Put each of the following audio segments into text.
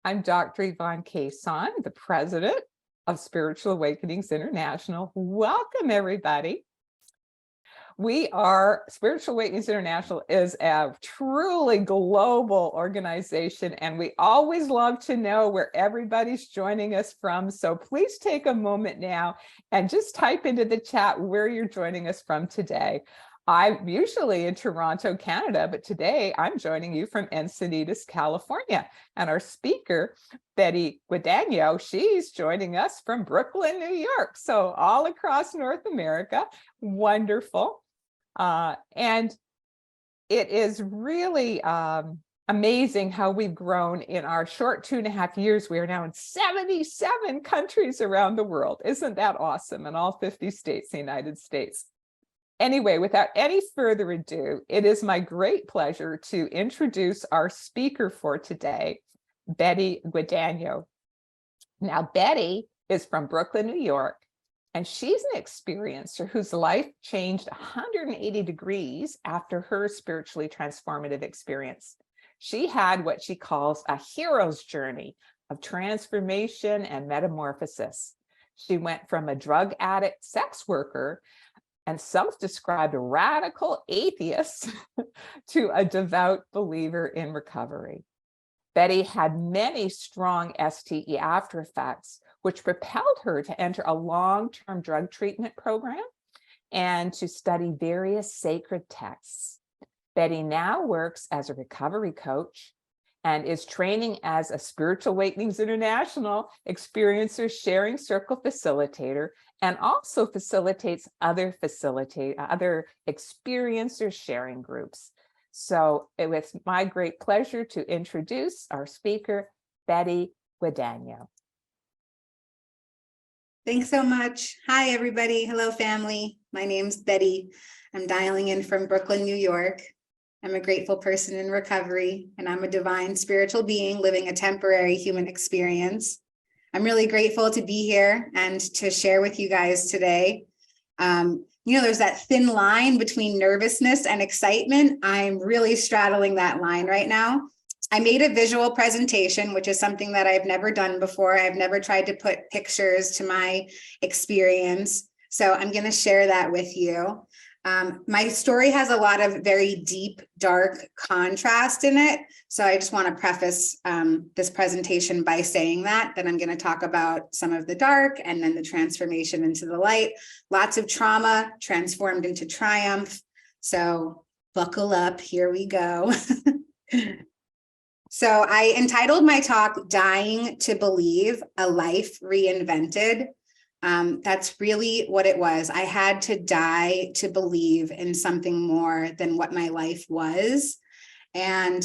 I'm Dr. Yvonne Cason, the president of Spiritual Awakenings International. Welcome, everybody. Spiritual Awakenings International is a truly global organization, and we always love to know where everybody's joining us from. So please take a moment now and just type into the chat where you're joining us from today. I'm usually in Toronto, Canada, but today I'm joining you from Encinitas, California. And our speaker, Betty Guadagno, she's joining us from Brooklyn, New York. So all across North America, wonderful. And it is really amazing how we've grown in our short 2.5 years. We are now in 77 countries around the world. Isn't that awesome? In all 50 states, the United States. Anyway, without any further ado, it is my great pleasure to introduce our speaker for today, Betty Guadagno. Now, Betty is from Brooklyn, New York, and she's an experiencer whose life changed 180 degrees after her spiritually transformative experience. She had what she calls a hero's journey of transformation and metamorphosis. She went from a drug addict sex worker and self-described radical atheist to a devout believer in recovery. Betty had many strong STE after effects, which propelled her to enter a long-term drug treatment program and to study various sacred texts. Betty now works as a recovery coach and is training as a Spiritual Awakenings International Experiencer Sharing Circle facilitator, and also facilitates other experiencer sharing groups. So it was my great pleasure to introduce our speaker, Betty Guadagno. Thanks so much. Hi, everybody. Hello, family. My name's Betty. I'm dialing in from Brooklyn, New York. I'm a grateful person in recovery, and I'm a divine spiritual being living a temporary human experience. I'm really grateful to be here and to share with you guys today. There's that thin line between nervousness and excitement. I'm really straddling that line right now. I made a visual presentation, which is something that I've never done before. I've never tried to put pictures to my experience. So I'm going to share that with you. My story has a lot of very deep, dark contrast in it. So I just want to preface this presentation by saying that I'm going to talk about some of the dark and then the transformation into the light. Lots of trauma transformed into triumph. So buckle up, here we go. So I entitled my talk, Dying to Believe, A Life Reinvented. That's really what it was. I had to die to believe in something more than what my life was. And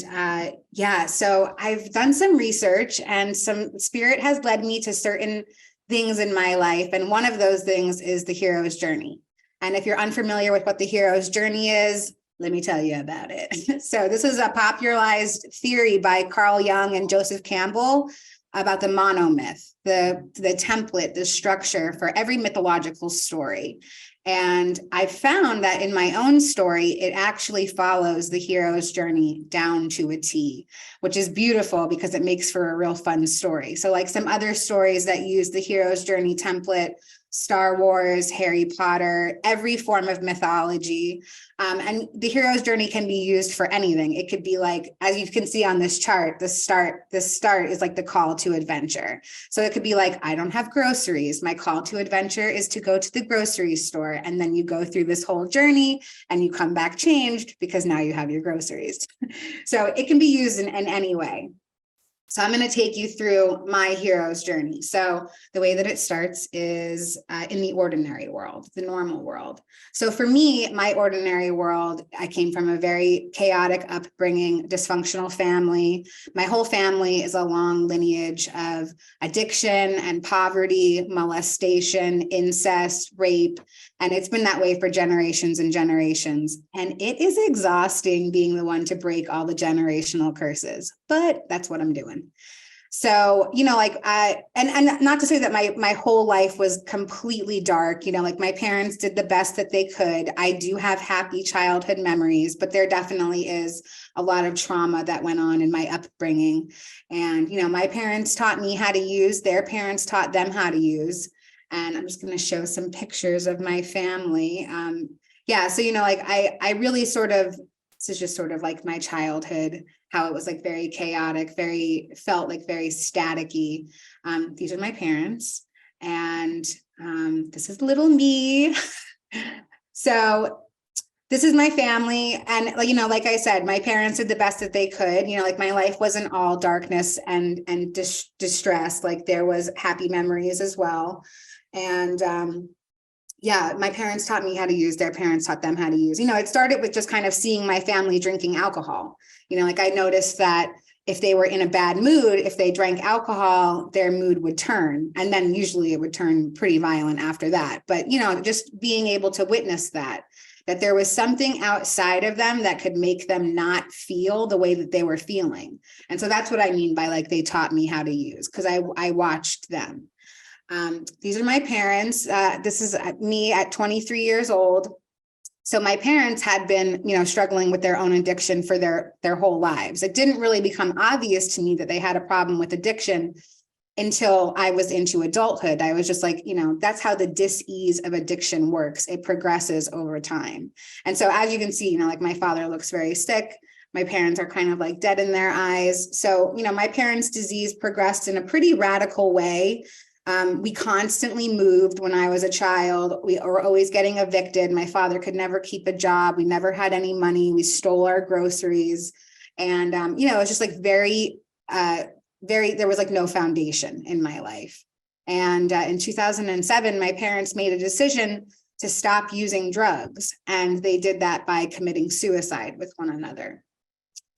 so I've done some research, and some spirit has led me to certain things in my life. And one of those things is the hero's journey. And if you're unfamiliar with what the hero's journey is, let me tell you about it. So this is a popularized theory by Carl Jung and Joseph Campbell about the monomyth, the template, the structure for every mythological story. And I found that in my own story, it actually follows the hero's journey down to a T, which is beautiful because it makes for a real fun story. So like some other stories that use the hero's journey template, Star Wars, Harry Potter, every form of mythology. And the hero's journey can be used for anything. It could be like, as you can see on this chart, the start is like the call to adventure. So it could be like, I don't have groceries. My call to adventure is to go to the grocery store. And then you go through this whole journey and you come back changed because now you have your groceries. So it can be used in any way. So I'm going to take you through my hero's journey. So the way that it starts is in the ordinary world, the normal world. So for me, my ordinary world, I came from a very chaotic upbringing, dysfunctional family. My whole family is a long lineage of addiction and poverty, molestation, incest, rape. And it's been that way for generations and generations. And it is exhausting being the one to break all the generational curses, but that's what I'm doing. So, like and not to say that my whole life was completely dark, like my parents did the best that they could. I do have happy childhood memories, but there definitely is a lot of trauma that went on in my upbringing. And, my parents taught me how to use, their parents taught them how to use. And I'm just going to show some pictures of my family. So, I really this is just sort of like my childhood, how it was like very chaotic, felt like very staticky. These are my parents, and this is little me. So this is my family. And like I said, my parents did the best that they could. Like my life wasn't all darkness and distress. Like there was happy memories as well. And my parents taught me how to use, their parents taught them how to use. It started with just kind of seeing my family drinking alcohol. Like I noticed that if they were in a bad mood, if they drank alcohol, their mood would turn. And then usually it would turn pretty violent after that. But, just being able to witness that there was something outside of them that could make them not feel the way that they were feeling. And so that's what I mean by like, they taught me how to use, because I watched them. These are my parents. This is me at 23 years old. So my parents had been, struggling with their own addiction for their whole lives. It didn't really become obvious to me that they had a problem with addiction until I was into adulthood. I was just like, that's how the dis-ease of addiction works. It progresses over time. And so as you can see, like my father looks very sick. My parents are kind of like dead in their eyes. So, my parents' disease progressed in a pretty radical way. We constantly moved when I was a child. We were always getting evicted. My father could never keep a job. We never had any money. We stole our groceries. And, it was just like very, there was like no foundation in my life. And in 2007, my parents made a decision to stop using drugs. And they did that by committing suicide with one another.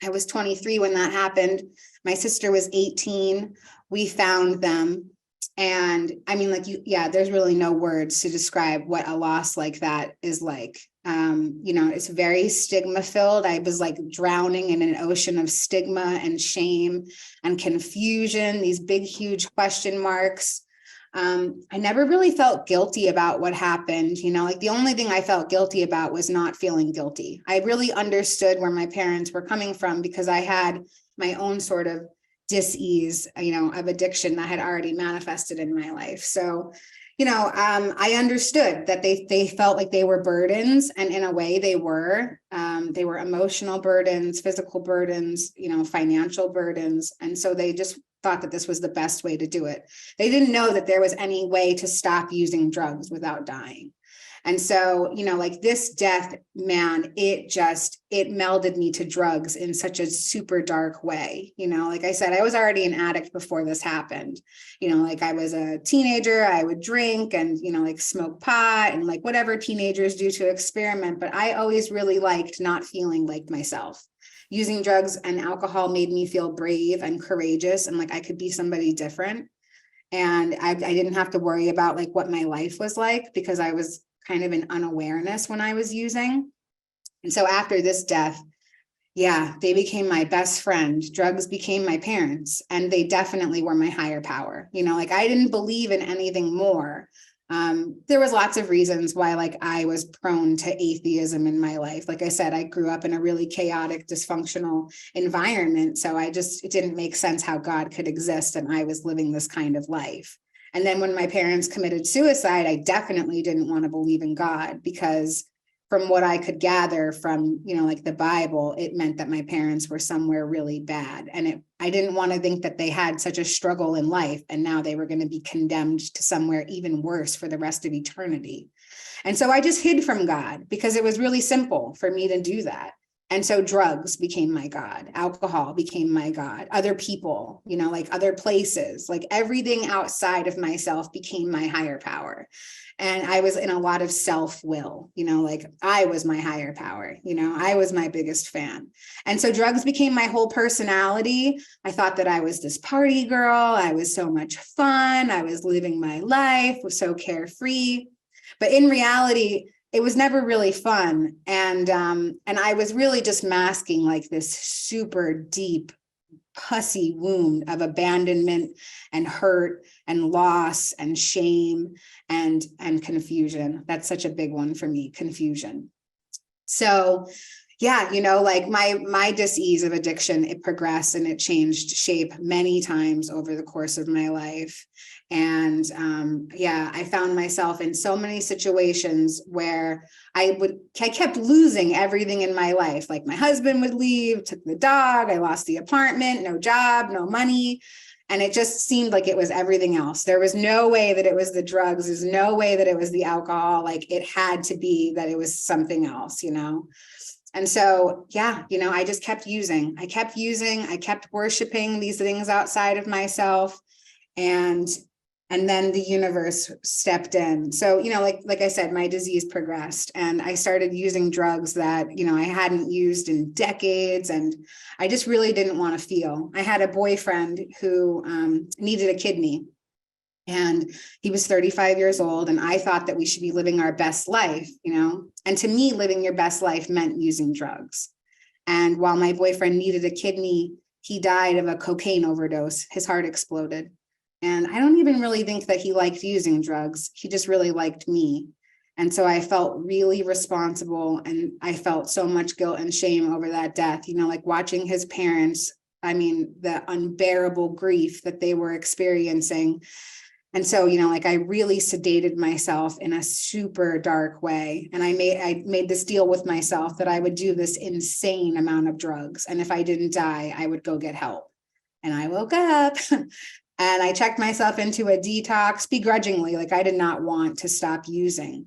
I was 23 when that happened. My sister was 18. We found them. And I mean, there's really no words to describe what a loss like that is like. It's very stigma filled. I was like drowning in an ocean of stigma and shame and confusion, these big, huge question marks. I never really felt guilty about what happened. The only thing I felt guilty about was not feeling guilty. I really understood where my parents were coming from because I had my own sort of dis-ease, of addiction that had already manifested in my life. So, I understood that they felt like they were burdens, and in a way they were emotional burdens, physical burdens, financial burdens. And so they just thought that this was the best way to do it. They didn't know that there was any way to stop using drugs without dying. And so, this death, man, it melded me to drugs in such a super dark way. Like I said, I was already an addict before this happened. I was a teenager, I would drink and, smoke pot and like whatever teenagers do to experiment. But I always really liked not feeling like myself. Using drugs and alcohol made me feel brave and courageous and like I could be somebody different. And I didn't have to worry about like what my life was like because I was kind of in unawareness when I was using. And so after this death, they became my best friend. Drugs became my parents, and they definitely were my higher power. I didn't believe in anything more. There was lots of reasons why I was prone to atheism in my life. Like I said, I grew up in a really chaotic, dysfunctional environment. So it didn't make sense how God could exist and I was living this kind of life. And then when my parents committed suicide, I definitely didn't want to believe in God because from what I could gather from, the Bible, it meant that my parents were somewhere really bad. And I didn't want to think that they had such a struggle in life and now they were going to be condemned to somewhere even worse for the rest of eternity. And so I just hid from God because it was really simple for me to do that. And so drugs became my God, alcohol became my God, other people, other places, everything outside of myself became my higher power. And I was in a lot of self-will, I was my higher power, I was my biggest fan. And so drugs became my whole personality. I thought that I was this party girl. I was so much fun. I was living my life, was so carefree. But in reality, it was never really fun. And I was really just masking like this super deep, pussy wound of abandonment and hurt and loss and shame and confusion. That's such a big one for me, confusion. So yeah, like my dis-ease of addiction, it progressed and it changed shape many times over the course of my life. And I found myself in so many situations where I kept losing everything in my life. Like my husband would leave, took the dog, I lost the apartment, no job, no money. And it just seemed like it was everything else. There was no way that it was the drugs. There's no way that it was the alcohol. Like it had to be that it was something else, And so, I just kept using. I kept worshiping these things outside of myself. And then the universe stepped in. So, like I said, my disease progressed and I started using drugs that, I hadn't used in decades. And I just really didn't want to feel. I had a boyfriend who needed a kidney. And he was 35 years old. And I thought that we should be living our best life, And to me, living your best life meant using drugs. And while my boyfriend needed a kidney, he died of a cocaine overdose. His heart exploded. And I don't even really think that he liked using drugs. He just really liked me. And so I felt really responsible. And I felt so much guilt and shame over that death, like watching his parents, the unbearable grief that they were experiencing. And so, I really sedated myself in a super dark way. And I made this deal with myself that I would do this insane amount of drugs. And if I didn't die, I would go get help. And I woke up and I checked myself into a detox begrudgingly. Like I did not want to stop using,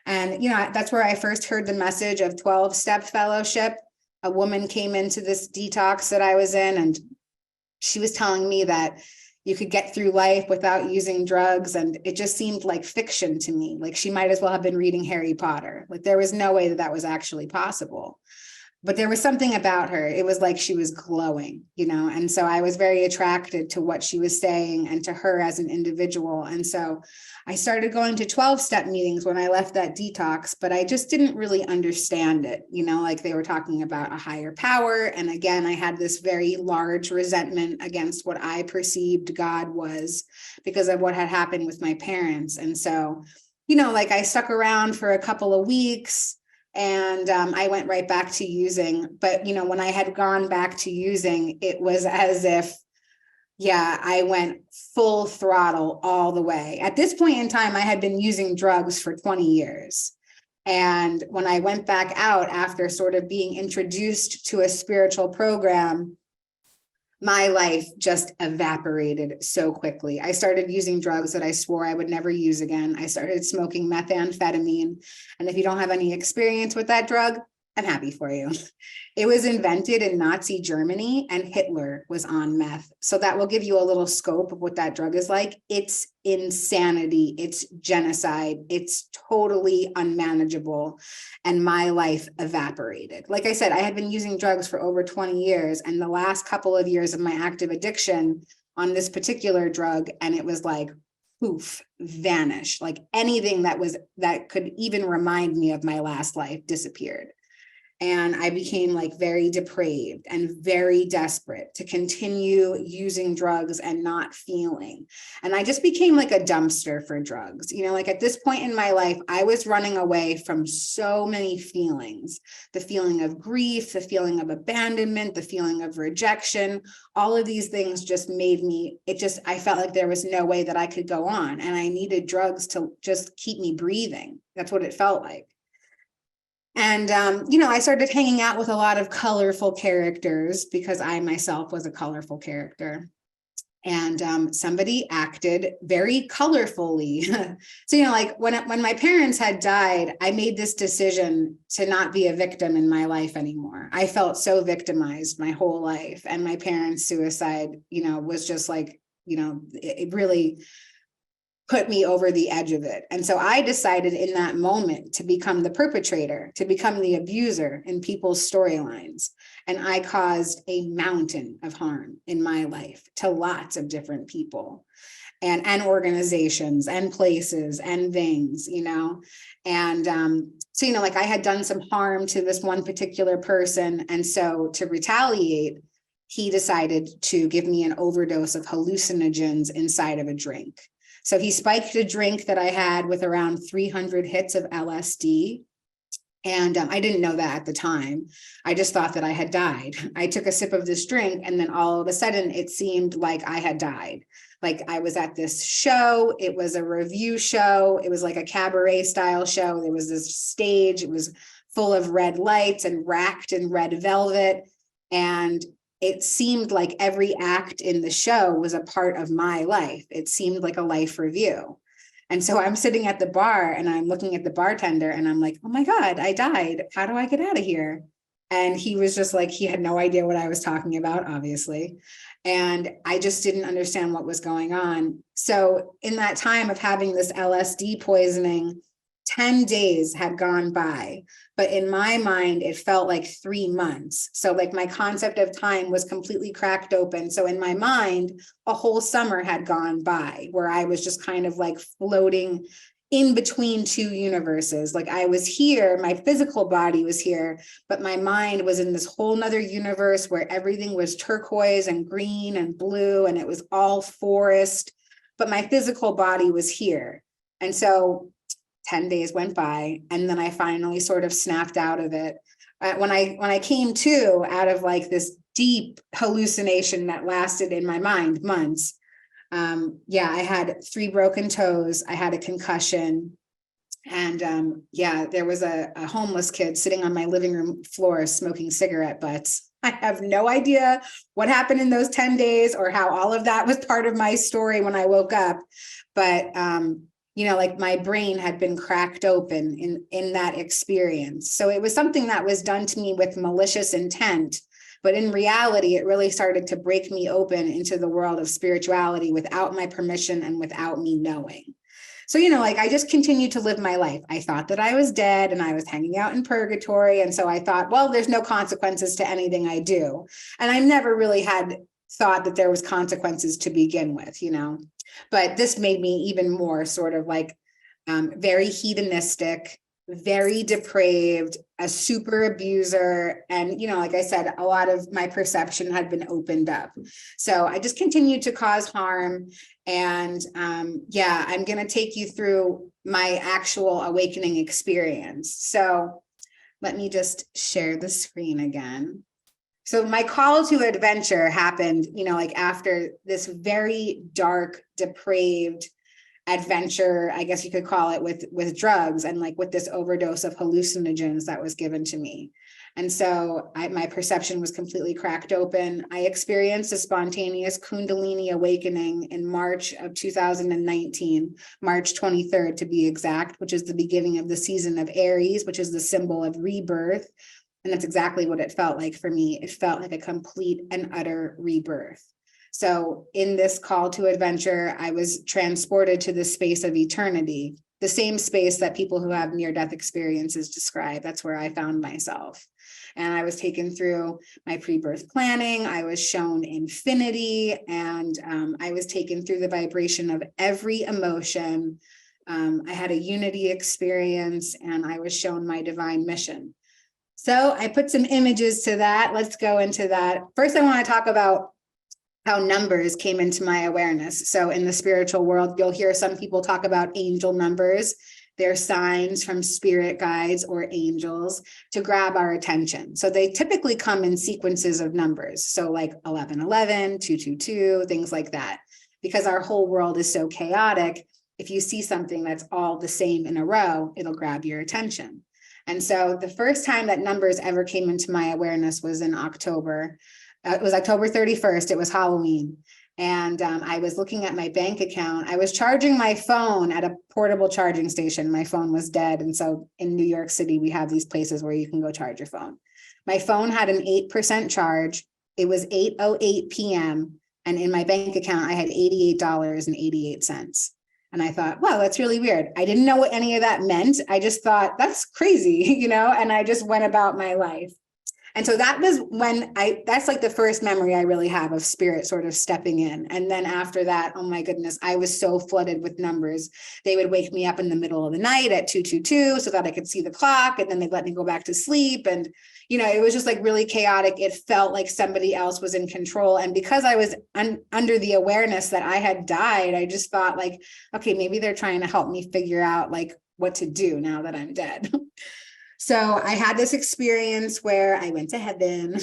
And, that's where I first heard the message of 12-step fellowship. A woman came into this detox that I was in, and she was telling me that you could get through life without using drugs. And it just seemed like fiction to me. Like she might as well have been reading Harry Potter. Like there was no way that that was actually possible. But there was something about her. It was like she was glowing, And so I was very attracted to what she was saying and to her as an individual. And so I started going to 12-step meetings when I left that detox, but I just didn't really understand it, like they were talking about a higher power. And again, I had this very large resentment against what I perceived God was because of what had happened with my parents. And so, I stuck around for a couple of weeks. And I went right back to using. But, when I had gone back to using, it was as if, I went full throttle all the way. At this point in time, I had been using drugs for 20 years. And when I went back out after sort of being introduced to a spiritual program, my life just evaporated so quickly. I started using drugs that I swore I would never use again. I started smoking methamphetamine. And if you don't have any experience with that drug, I'm happy for you. It was invented in Nazi Germany and Hitler was on meth. So that will give you a little scope of what that drug is like. It's insanity. It's genocide. It's totally unmanageable. And my life evaporated. Like I said, I had been using drugs for over 20 years. And the last couple of years of my active addiction on this particular drug, and it was like, poof, vanish. Like anything that could even remind me of my last life disappeared. And I became like very depraved and very desperate to continue using drugs and not feeling. And I just became like a dumpster for drugs. Like at this point in my life, I was running away from so many feelings, the feeling of grief, the feeling of abandonment, the feeling of rejection. All of these things just made me, I felt like there was no way that I could go on. And I needed drugs to just keep me breathing. That's what it felt like. And, I started hanging out with a lot of colorful characters because I myself was a colorful character. And somebody acted very colorfully. So, like when my parents had died, I made this decision to not be a victim in my life anymore. I felt so victimized my whole life. And my parents' suicide, was just like, it really put me over the edge of it. And so I decided in that moment to become the perpetrator, to become the abuser in people's storylines. And I caused a mountain of harm in my life to lots of different people and organizations and places and things, you know. And so, you know, like I had done some harm to this one particular person. And so to retaliate, he decided to give me an overdose of hallucinogens inside of a drink. So he spiked a drink that I had with around 300 hits of LSD. And I didn't know that at the time. I just thought that I had died. I took a sip of this drink, and then all of a sudden it seemed like I had died. Like I was at this show. It was a review show. It was like a cabaret style show. There was this stage. It was full of red lights and racked in red velvet. And it seemed like every act in the show was a part of my life. It seemed like a life review. And so I'm sitting at the bar and I'm looking at the bartender and I'm like, oh my God, I died. How do I get out of here? And he was just like, he had no idea what I was talking about, obviously. And I just didn't understand what was going on. So in that time of having this LSD poisoning, 10 days had gone by, but in my mind, it felt like 3 months. So like my concept of time was completely cracked open. So in my mind, a whole summer had gone by where I was just kind of like floating in between two universes. Like I was here, my physical body was here, but my mind was in this whole nother universe where everything was turquoise and green and blue, and it was all forest, but my physical body was here. And so 10 days went by, and then I finally sort of snapped out of it. When I came to out of like this deep hallucination that lasted in my mind months, I had 3 broken toes, I had a concussion, and there was a homeless kid sitting on my living room floor smoking cigarette butts. I have no idea what happened in those 10 days or how all of that was part of my story when I woke up, but you know, like my brain had been cracked open in that experience. So it was something that was done to me with malicious intent, but in reality, it really started to break me open into the world of spirituality without my permission and without me knowing. So, you know, like I just continued to live my life. I thought that I was dead and I was hanging out in purgatory. And so I thought, well, there's no consequences to anything I do. And I never really had thought that there was consequences to begin with, you know. But this made me even more sort of like very hedonistic, very depraved, a super abuser. And, you know, like I said, a lot of my perception had been opened up. So I just continued to cause harm. And I'm going to take you through my actual awakening experience. So let me just share the screen again. So my call to adventure happened, you know, like after this very dark, depraved adventure, I guess you could call it, with drugs and like with this overdose of hallucinogens that was given to me. And so my perception was completely cracked open. I experienced a spontaneous Kundalini awakening in March of 2019, March 23rd to be exact, which is the beginning of the season of Aries, which is the symbol of rebirth. And that's exactly what it felt like for me. It felt like a complete and utter rebirth. So in this call to adventure, I was transported to the space of eternity, the same space that people who have near-death experiences describe. That's where I found myself. And I was taken through my pre-birth planning. I was shown infinity, and I was taken through the vibration of every emotion. I had a unity experience, and I was shown my divine mission. So I put some images to that. Let's go into that. First, I want to talk about how numbers came into my awareness. So in the spiritual world, you'll hear some people talk about angel numbers. They're signs from spirit guides or angels to grab our attention. So they typically come in sequences of numbers. So like 1111, 222, things like that. Because our whole world is so chaotic, if you see something that's all the same in a row, it'll grab your attention. And so the first time that numbers ever came into my awareness was in October. It was October 31st. It was Halloween. And I was looking at my bank account. I was charging my phone at a portable charging station. My phone was dead. And so in New York City, we have these places where you can go charge your phone. My phone had an 8% charge. It was 8:08 p.m. And in my bank account, I had $88.88. And I thought, wow, that's really weird. I didn't know what any of that meant. I just thought that's crazy, and I just went about my life. And so that was that's like the first memory I really have of spirit sort of stepping in. And then after that, oh my goodness, I was so flooded with numbers. They would wake me up in the middle of the night at 222 so that I could see the clock, and then they'd let me go back to sleep. And, it was just like really chaotic. It felt like somebody else was in control. And because I was under the awareness that I had died, I just thought like, okay, maybe they're trying to help me figure out like what to do now that I'm dead. So I had this experience where I went to heaven.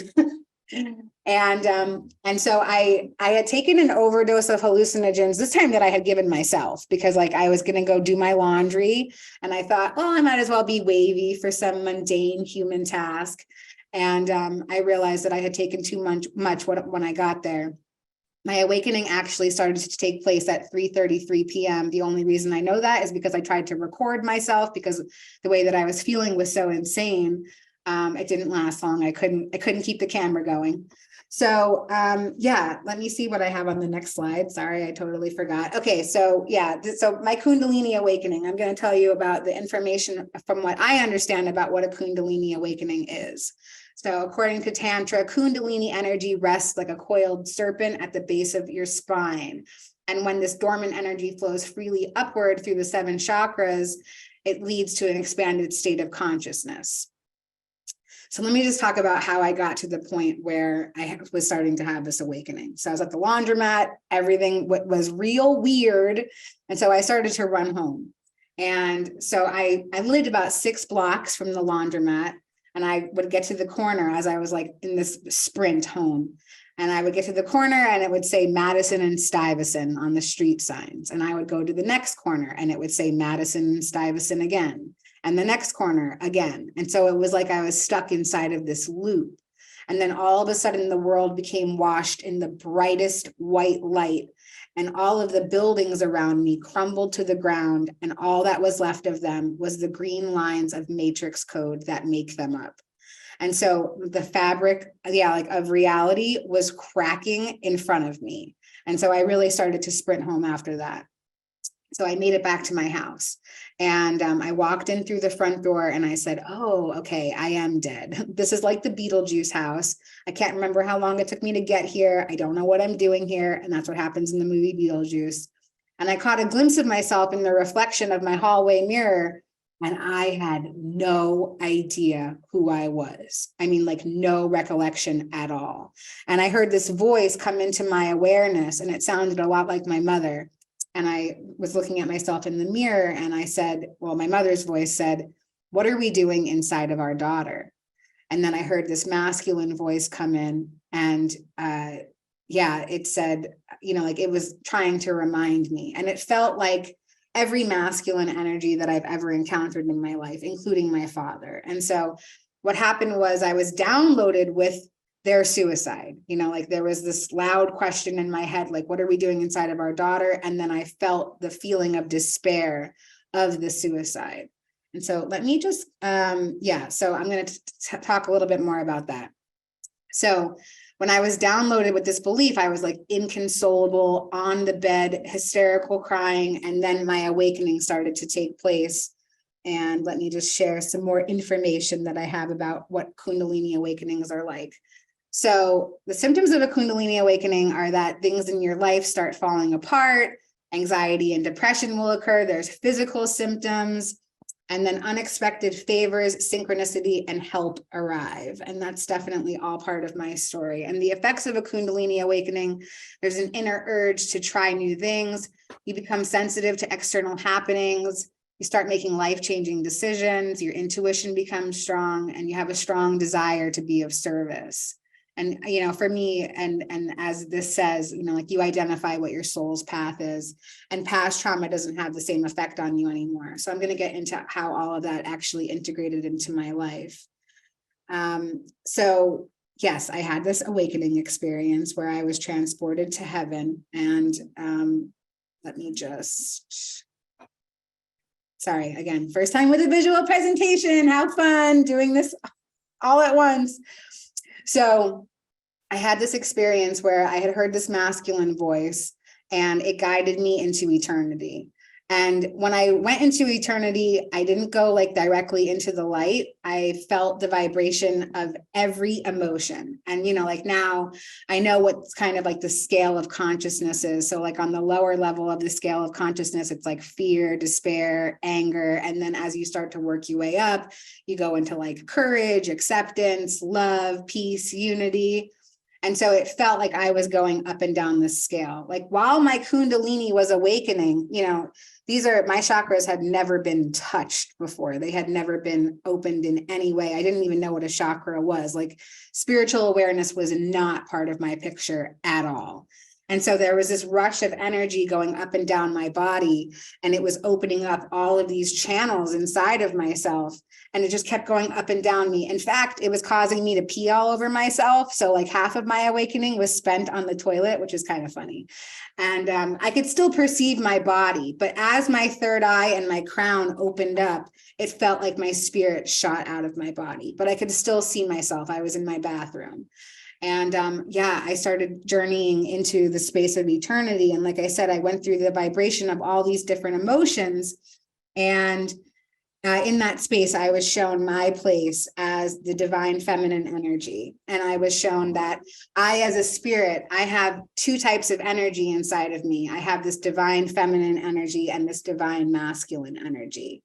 And so I had taken an overdose of hallucinogens, this time that I had given myself, because like I was going to go do my laundry, and I thought, well, I might as well be wavy for some mundane human task. And I realized that I had taken too much when I got there. My awakening actually started to take place at 3:33 p.m. The only reason I know that is because I tried to record myself, because the way that I was feeling was so insane. It didn't last long. I couldn't keep the camera going. So let me see what I have on the next slide. Sorry, I totally forgot. Okay, so so my Kundalini awakening, I'm going to tell you about the information from what I understand about what a Kundalini awakening is. So according to Tantra, Kundalini energy rests like a coiled serpent at the base of your spine. And when this dormant energy flows freely upward through the 7 chakras, it leads to an expanded state of consciousness. So let me just talk about how I got to the point where I was starting to have this awakening. So I was at the laundromat, everything was real weird. And so I started to run home. And so I lived about 6 blocks from the laundromat. And I would get to the corner as I was like in this sprint home. And I would get to the corner and it would say Madison and Stuyvesant on the street signs. And I would go to the next corner and it would say Madison and Stuyvesant again. And the next corner again. And so it was like I was stuck inside of this loop. And then all of a sudden the world became washed in the brightest white light. And all of the buildings around me crumbled to the ground. And all that was left of them was the green lines of matrix code that make them up. And so the fabric, of reality was cracking in front of me. And so I really started to sprint home after that. So I made it back to my house, and I walked in through the front door and I said, oh, okay, I am dead. This is like the Beetlejuice house. I can't remember how long it took me to get here. I don't know what I'm doing here. And that's what happens in the movie Beetlejuice. And I caught a glimpse of myself in the reflection of my hallway mirror. And I had no idea who I was. I mean, like no recollection at all. And I heard this voice come into my awareness, and it sounded a lot like my mother. And I was looking at myself in the mirror and I said, well, my mother's voice said, what are we doing inside of our daughter? And then I heard this masculine voice come in, and it said, it was trying to remind me. And it felt like every masculine energy that I've ever encountered in my life, including my father. And so what happened was I was downloaded with their suicide. There was this loud question in my head, like, what are we doing inside of our daughter? And then I felt the feeling of despair of the suicide. And so let me just, so I'm going to talk a little bit more about that. So when I was downloaded with this belief, I was like inconsolable, on the bed, hysterical crying, and then my awakening started to take place. And let me just share some more information that I have about what Kundalini awakenings are like. So the symptoms of a Kundalini awakening are that things in your life start falling apart, anxiety and depression will occur, there's physical symptoms, and then unexpected favors, synchronicity, and help arrive. And that's definitely all part of my story. And the effects of a Kundalini awakening, there's an inner urge to try new things. You become sensitive to external happenings. You start making life-changing decisions. Your intuition becomes strong, and you have a strong desire to be of service. And, for me, and as this says, you identify what your soul's path is, and past trauma doesn't have the same effect on you anymore. So I'm going to get into how all of that actually integrated into my life. So yes, I had this awakening experience where I was transported to heaven. And let me just, sorry, again, first time with a visual presentation, how fun doing this all at once. So I had this experience where I had heard this masculine voice, and it guided me into eternity. And when I went into eternity, I didn't go like directly into the light. I felt the vibration of every emotion. And, you know, like now I know what's kind of like the scale of consciousness is. So like on the lower level of the scale of consciousness, it's like fear, despair, anger. And then as you start to work your way up, you go into like courage, acceptance, love, peace, unity. And so it felt like I was going up and down this scale. Like while my Kundalini was awakening, you know, my chakras had never been touched before. They had never been opened in any way. I didn't even know what a chakra was. Like spiritual awareness was not part of my picture at all. And so there was this rush of energy going up and down my body, and it was opening up all of these channels inside of myself. And it just kept going up and down me. In fact, it was causing me to pee all over myself. So like half of my awakening was spent on the toilet, which is kind of funny. And I could still perceive my body, but as my third eye and my crown opened up, it felt like my spirit shot out of my body, but I could still see myself. I was in my bathroom. And I started journeying into the space of eternity. And like I said, I went through the vibration of all these different emotions. And in that space, I was shown my place as the divine feminine energy. And I was shown that I, as a spirit, I have two types of energy inside of me. I have this divine feminine energy and this divine masculine energy.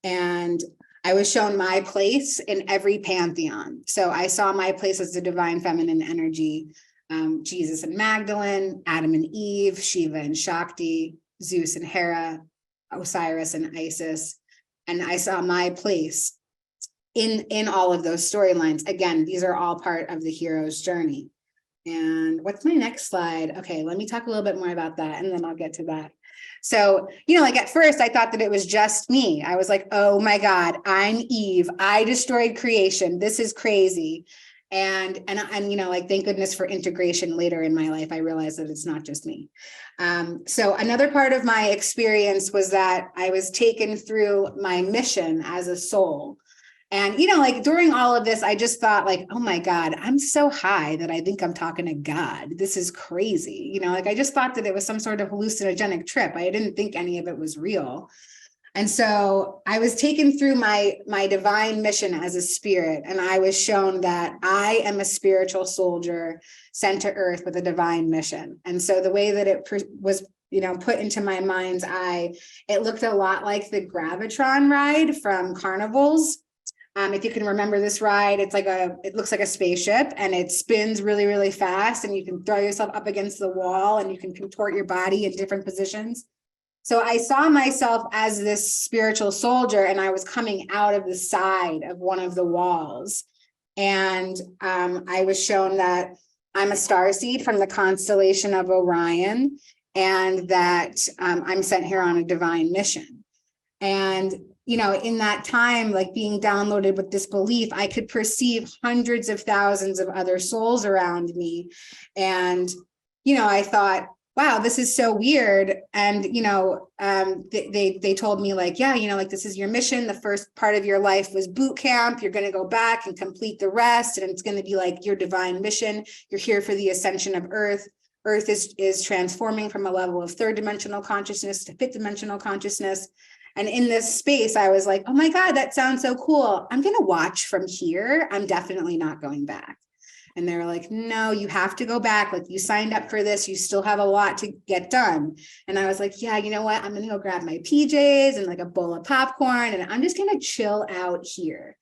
And I was shown my place in every pantheon. So I saw my place as the divine feminine energy, Jesus and Magdalene, Adam and Eve, Shiva and Shakti, Zeus and Hera, Osiris and Isis. And I saw my place in all of those storylines. Again, these are all part of the hero's journey. And what's my next slide? Okay, let me talk a little bit more about that, and then I'll get to that. So, you know, like at first I thought that it was just me. I was like, oh my God, I'm Eve. I destroyed creation. This is crazy. And you know, like, thank goodness for integration later in my life. I realized that it's not just me. So another part of my experience was that I was taken through my mission as a soul. And, you know, like during all of this, I just thought like, oh my God, I'm so high that I think I'm talking to God. This is crazy. You know, like I just thought that it was some sort of hallucinogenic trip. I didn't think any of it was real. And so I was taken through my divine mission as a spirit, and I was shown that I am a spiritual soldier sent to earth with a divine mission. And so the way that it was, you know, put into my mind's eye, it looked a lot like the Gravitron ride from Carnivals. If you can remember this ride, it looks like a spaceship, and it spins really, really fast, and you can throw yourself up against the wall and you can contort your body in different positions. So I saw myself as this spiritual soldier, and I was coming out of the side of one of the walls. And I was shown that I'm a starseed from the constellation of Orion, and that I'm sent here on a divine mission. And, you know, in that time, like being downloaded with this belief, I could perceive hundreds of thousands of other souls around me. And, you know, I thought, wow, this is so weird. And, you know, they told me like, yeah, you know, like this is your mission. The first part of your life was boot camp. You're going to go back and complete the rest. And it's going to be like your divine mission. You're here for the ascension of Earth. Earth is transforming from a level of third dimensional consciousness to fifth dimensional consciousness. And in this space, I was like, oh my God, that sounds so cool. I'm going to watch from here. I'm definitely not going back. And they were like, no, you have to go back. Like, you signed up for this. You still have a lot to get done. And I was like, yeah, you know what? I'm going to go grab my PJs and like a bowl of popcorn, and I'm just going to chill out here.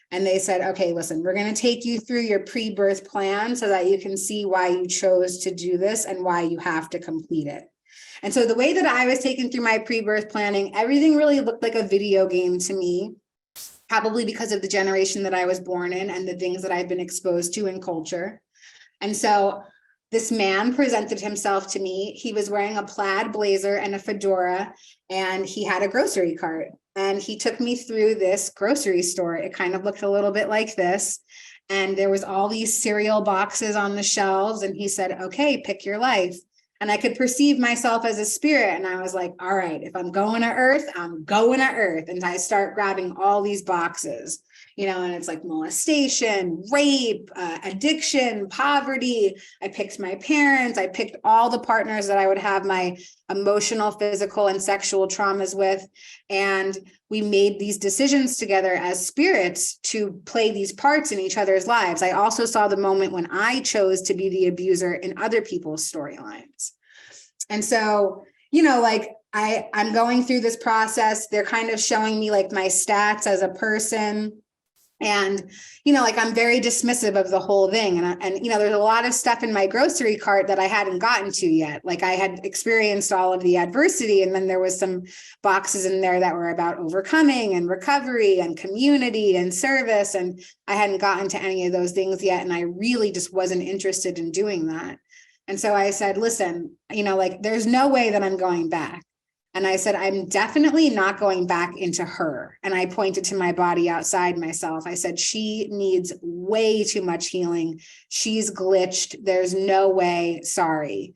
And they said, okay, listen, we're going to take you through your pre-birth plan so that you can see why you chose to do this and why you have to complete it. And so the way that I was taken through my pre-birth planning, everything really looked like a video game to me. Probably because of the generation that I was born in and the things that I've been exposed to in culture. And so this man presented himself to me. He was wearing a plaid blazer and a fedora, and he had a grocery cart. And he took me through this grocery store. It kind of looked a little bit like this. And there was all these cereal boxes on the shelves. And he said, okay, pick your life. And I could perceive myself as a spirit. And I was like, all right, if I'm going to Earth, I'm going to Earth. And I start grabbing all these boxes. and it's like molestation, rape, addiction, poverty. I picked my parents. I picked all the partners that I would have my emotional, physical, and sexual traumas with. And we made these decisions together as spirits to play these parts in each other's lives. I also saw the moment when I chose to be the abuser in other people's storylines. And so, like I'm going through this process. They're kind of showing me like my stats as a person. And, like I'm very dismissive of the whole thing. And there's a lot of stuff in my grocery cart that I hadn't gotten to yet. Like I had experienced all of the adversity. And then there was some boxes in there that were about overcoming and recovery and community and service. And I hadn't gotten to any of those things yet. And I really just wasn't interested in doing that. And so I said, listen, like there's no way that I'm going back. And I said, I'm definitely not going back into her. And I pointed to my body outside myself. I said, she needs way too much healing. She's glitched. There's no way. Sorry.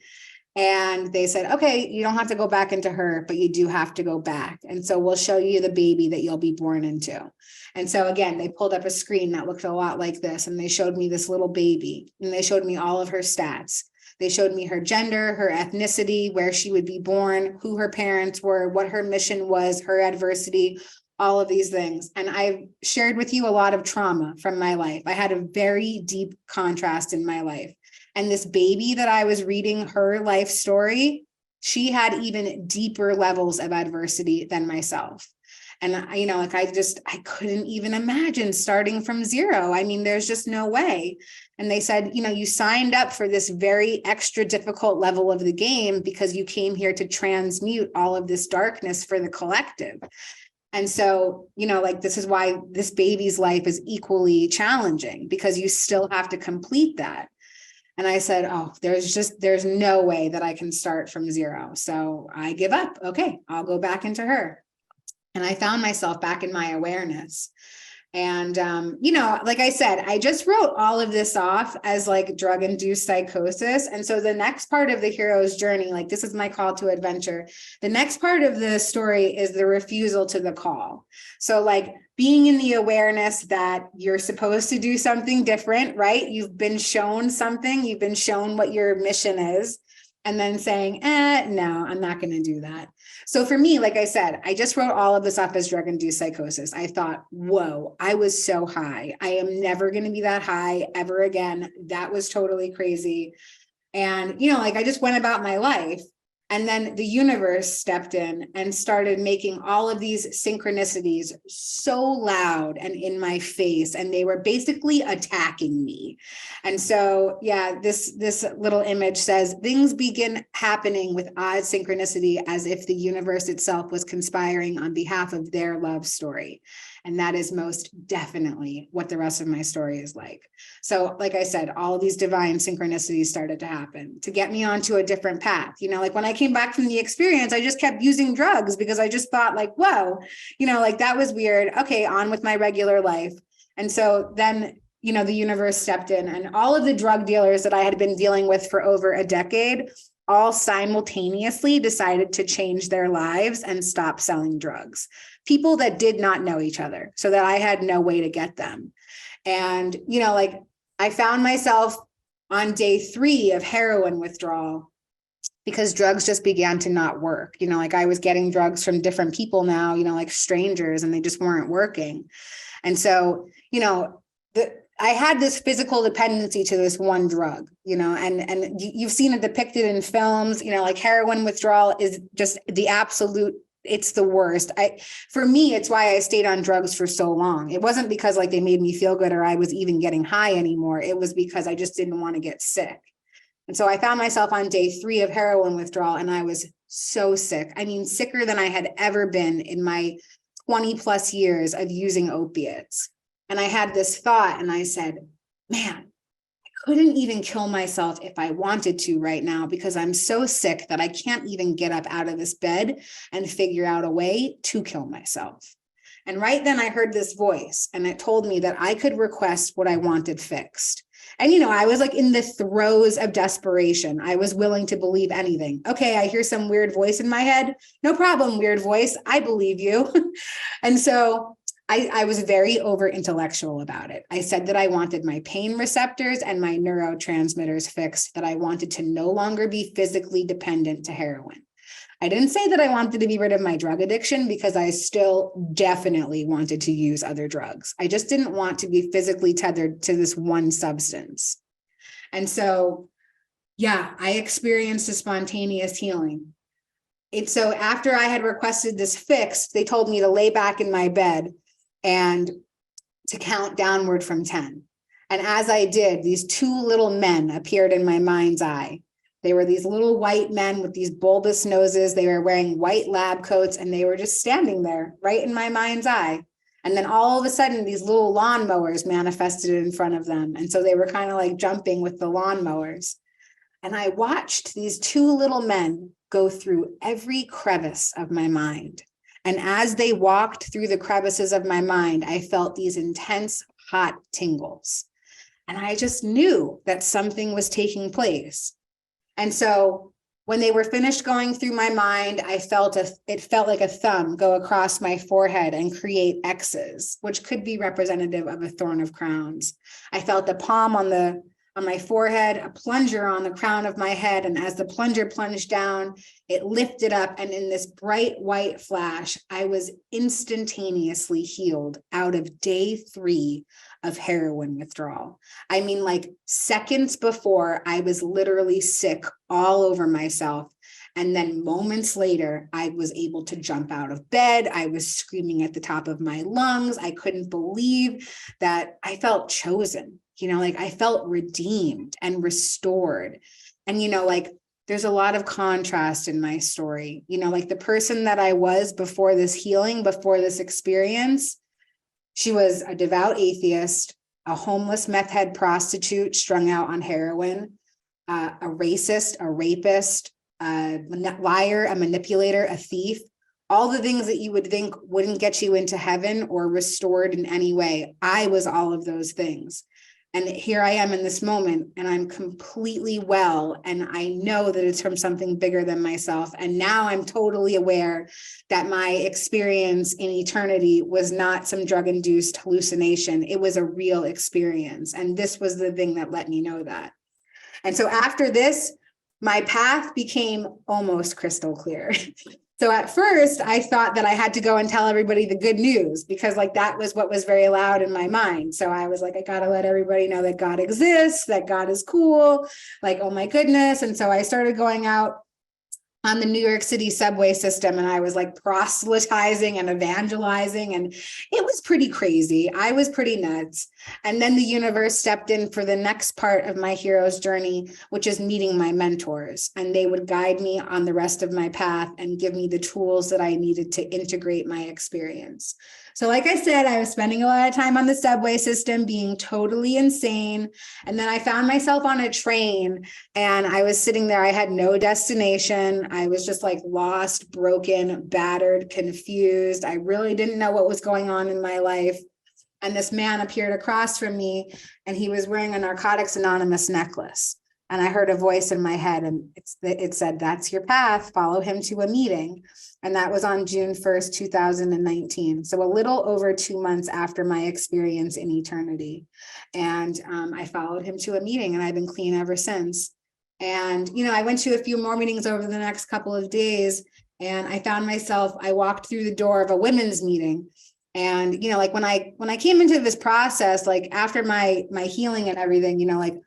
And they said, okay, you don't have to go back into her, but you do have to go back. And so we'll show you the baby that you'll be born into. And so again, they pulled up a screen that looked a lot like this. And they showed me this little baby. And they showed me all of her stats. They showed me her gender, her ethnicity, where she would be born, who her parents were, what her mission was, her adversity, all of these things. And I've shared with you a lot of trauma from my life. I had a very deep contrast in my life. And this baby that I was reading her life story, she had even deeper levels of adversity than myself. And, I couldn't even imagine starting from zero. I mean, there's just no way. And they said, you signed up for this very extra difficult level of the game because you came here to transmute all of this darkness for the collective. And so, this is why this baby's life is equally challenging, because you still have to complete that. And I said, oh, there's no way that I can start from zero. So I give up. Okay, I'll go back into her. And I found myself back in my awareness. And, like I said, I just wrote all of this off as like drug-induced psychosis. And so the next part of the hero's journey, like this is my call to adventure. The next part of the story is the refusal to the call. So like being in the awareness that you're supposed to do something different, right? You've been shown something, you've been shown what your mission is. And then saying, no, I'm not going to do that. So for me, like I said, I just wrote all of this up as drug-induced psychosis. I thought, whoa, I was so high. I am never going to be that high ever again. That was totally crazy. And, I just went about my life. And then the universe stepped in and started making all of these synchronicities so loud and in my face. And they were basically attacking me. And so, yeah, this little image says, things begin happening with odd synchronicity as if the universe itself was conspiring on behalf of their love story. And that is most definitely what the rest of my story is like. So like I said, all of these divine synchronicities started to happen to get me onto a different path. Like when I came back from the experience, I just kept using drugs because I just thought like, whoa, that was weird. Okay, on with my regular life. And so then, the universe stepped in, and all of the drug dealers that I had been dealing with for over a decade all simultaneously decided to change their lives and stop selling drugs. People that did not know each other, so that I had no way to get them. And, I found myself on day 3 of heroin withdrawal because drugs just began to not work. I was getting drugs from different people now, like strangers, and they just weren't working. And so, I had this physical dependency to this one drug, and you've seen it depicted in films, like heroin withdrawal is just the absolute, it's the worst. For me, it's why I stayed on drugs for so long. It wasn't because like they made me feel good or I was even getting high anymore. It was because I just didn't want to get sick. And so I found myself on day 3 of heroin withdrawal, and I was so sick. I mean, sicker than I had ever been in my 20 plus years of using opiates. And I had this thought, and I said, man, I couldn't even kill myself if I wanted to right now, because I'm so sick that I can't even get up out of this bed and figure out a way to kill myself. And right then I heard this voice, and it told me that I could request what I wanted fixed. And, I was like in the throes of desperation. I was willing to believe anything. Okay, I hear some weird voice in my head. No problem, weird voice. I believe you. And so I was very over intellectual about it. I said that I wanted my pain receptors and my neurotransmitters fixed, that I wanted to no longer be physically dependent to heroin. I didn't say that I wanted to be rid of my drug addiction, because I still definitely wanted to use other drugs. I just didn't want to be physically tethered to this one substance. And so, yeah, I experienced a spontaneous healing. So after I had requested this fixed, they told me to lay back in my bed and to count downward from 10. And as I did, these two little men appeared in my mind's eye. They were these little white men with these bulbous noses. They were wearing white lab coats, and they were just standing there right in my mind's eye. And then all of a sudden, these little lawnmowers manifested in front of them. And so they were kind of like jumping with the lawnmowers. And I watched these two little men go through every crevice of my mind. And as they walked through the crevices of my mind, I felt these intense hot tingles. And I just knew that something was taking place. And so when they were finished going through my mind, it felt like a thumb go across my forehead and create X's, which could be representative of a thorn of crowns. I felt a palm on my forehead, a plunger on the crown of my head. And as the plunger plunged down, it lifted up. And in this bright white flash, I was instantaneously healed out of day 3 of heroin withdrawal. I mean, like seconds before, I was literally sick all over myself. And then moments later, I was able to jump out of bed. I was screaming at the top of my lungs. I couldn't believe that I felt chosen. Like I felt redeemed and restored. And, like there's a lot of contrast in my story. Like the person that I was before this healing, before this experience, she was a devout atheist, a homeless meth head prostitute strung out on heroin, a racist, a rapist, a liar, a manipulator, a thief, all the things that you would think wouldn't get you into heaven or restored in any way. I was all of those things. And here I am in this moment, and I'm completely well. And I know that it's from something bigger than myself. And now I'm totally aware that my experience in eternity was not some drug-induced hallucination. It was a real experience. And this was the thing that let me know that. And so after this, my path became almost crystal clear. So at first I thought that I had to go and tell everybody the good news, because like that was what was very loud in my mind. So I was like, I got to let everybody know that God exists, that God is cool, like, oh my goodness. And so I started going out on the New York City subway system, and I was like proselytizing and evangelizing, and it was pretty crazy. I was pretty nuts. And then the universe stepped in for the next part of my hero's journey, which is meeting my mentors. And they would guide me on the rest of my path and give me the tools that I needed to integrate my experience. So like I said, I was spending a lot of time on the subway system being totally insane. And then I found myself on a train, and I was sitting there. I had no destination. I was just like lost, broken, battered, confused. I really didn't know what was going on in my life. And this man appeared across from me, and he was wearing a Narcotics Anonymous necklace. And I heard a voice in my head, and it said, "That's your path, follow him to a meeting." And that was on June 1st, 2019. So a little over 2 months after my experience in eternity. And I followed him to a meeting, and I've been clean ever since. And, I went to a few more meetings over the next couple of days, and I found myself, I walked through the door of a women's meeting. And, like when I came into this process, like after my healing and everything, like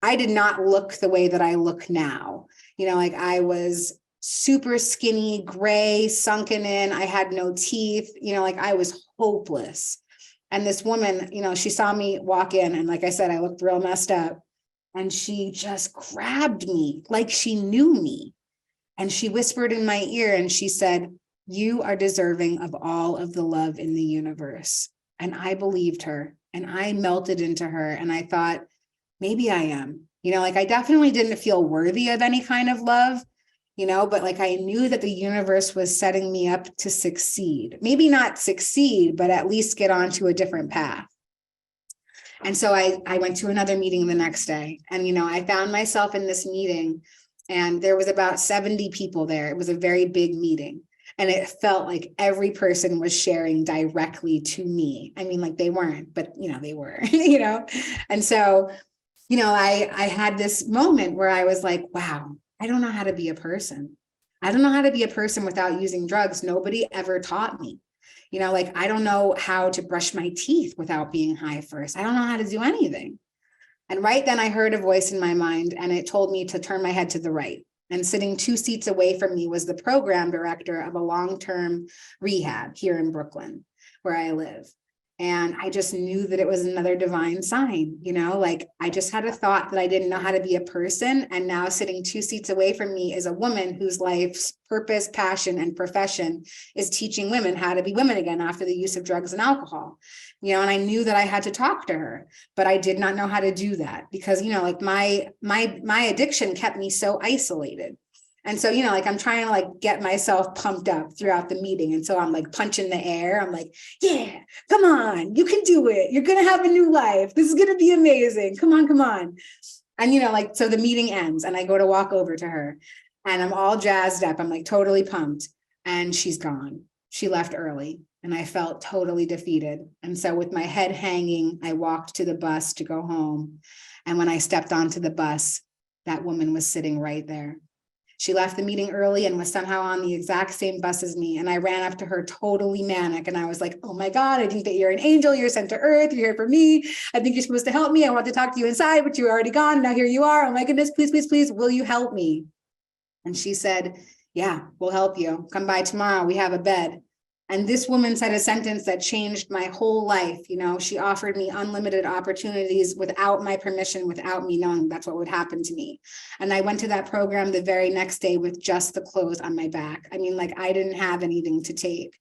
I did not look the way that I look now. Like I was super skinny, gray, sunken in. I had no teeth, like I was hopeless. And this woman, she saw me walk in, and like I said, I looked real messed up, and she just grabbed me like she knew me. And she whispered in my ear, and she said, "You are deserving of all of the love in the universe." And I believed her, and I melted into her, and I thought, maybe I am, like I definitely didn't feel worthy of any kind of love, but like I knew that the universe was setting me up to succeed, maybe not succeed, but at least get onto a different path. And so I went to another meeting the next day, and, I found myself in this meeting, and there was about 70 people there. It was a very big meeting. And it felt like every person was sharing directly to me. I mean, like they weren't, but they were, And so, I had this moment where I was like, wow, I don't know how to be a person. I don't know how to be a person without using drugs. Nobody ever taught me. Like I don't know how to brush my teeth without being high first. I don't know how to do anything. And right then I heard a voice in my mind and it told me to turn my head to the right. And sitting 2 seats away from me was the program director of a long-term rehab here in Brooklyn, where I live. And I just knew that it was another divine sign, like I just had a thought that I didn't know how to be a person. And now sitting 2 seats away from me is a woman whose life's purpose, passion, and profession is teaching women how to be women again after the use of drugs and alcohol. And I knew that I had to talk to her, but I did not know how to do that because, like my addiction kept me so isolated. And so, like, I'm trying to like get myself pumped up throughout the meeting. And so I'm like punching the air. I'm like, yeah, come on, you can do it. You're going to have a new life. This is going to be amazing. Come on, come on. And, so the meeting ends and I go to walk over to her and I'm all jazzed up. I'm like totally pumped and she's gone. She left early and I felt totally defeated. And so with my head hanging, I walked to the bus to go home. And when I stepped onto the bus, that woman was sitting right there. She left the meeting early and was somehow on the exact same bus as me. And I ran up to her totally manic. And I was like, oh my God, I think that you're an angel. You're sent to earth. You're here for me. I think you're supposed to help me. I want to talk to you inside, but you're already gone. Now here you are. Oh my goodness, please, please, please, will you help me? And she said, yeah, we'll help you. Come by tomorrow. We have a bed. And this woman said a sentence that changed my whole life. She offered me unlimited opportunities without my permission, without me knowing that's what would happen to me. And I went to that program the very next day with just the clothes on my back. I mean, like I didn't have anything to take.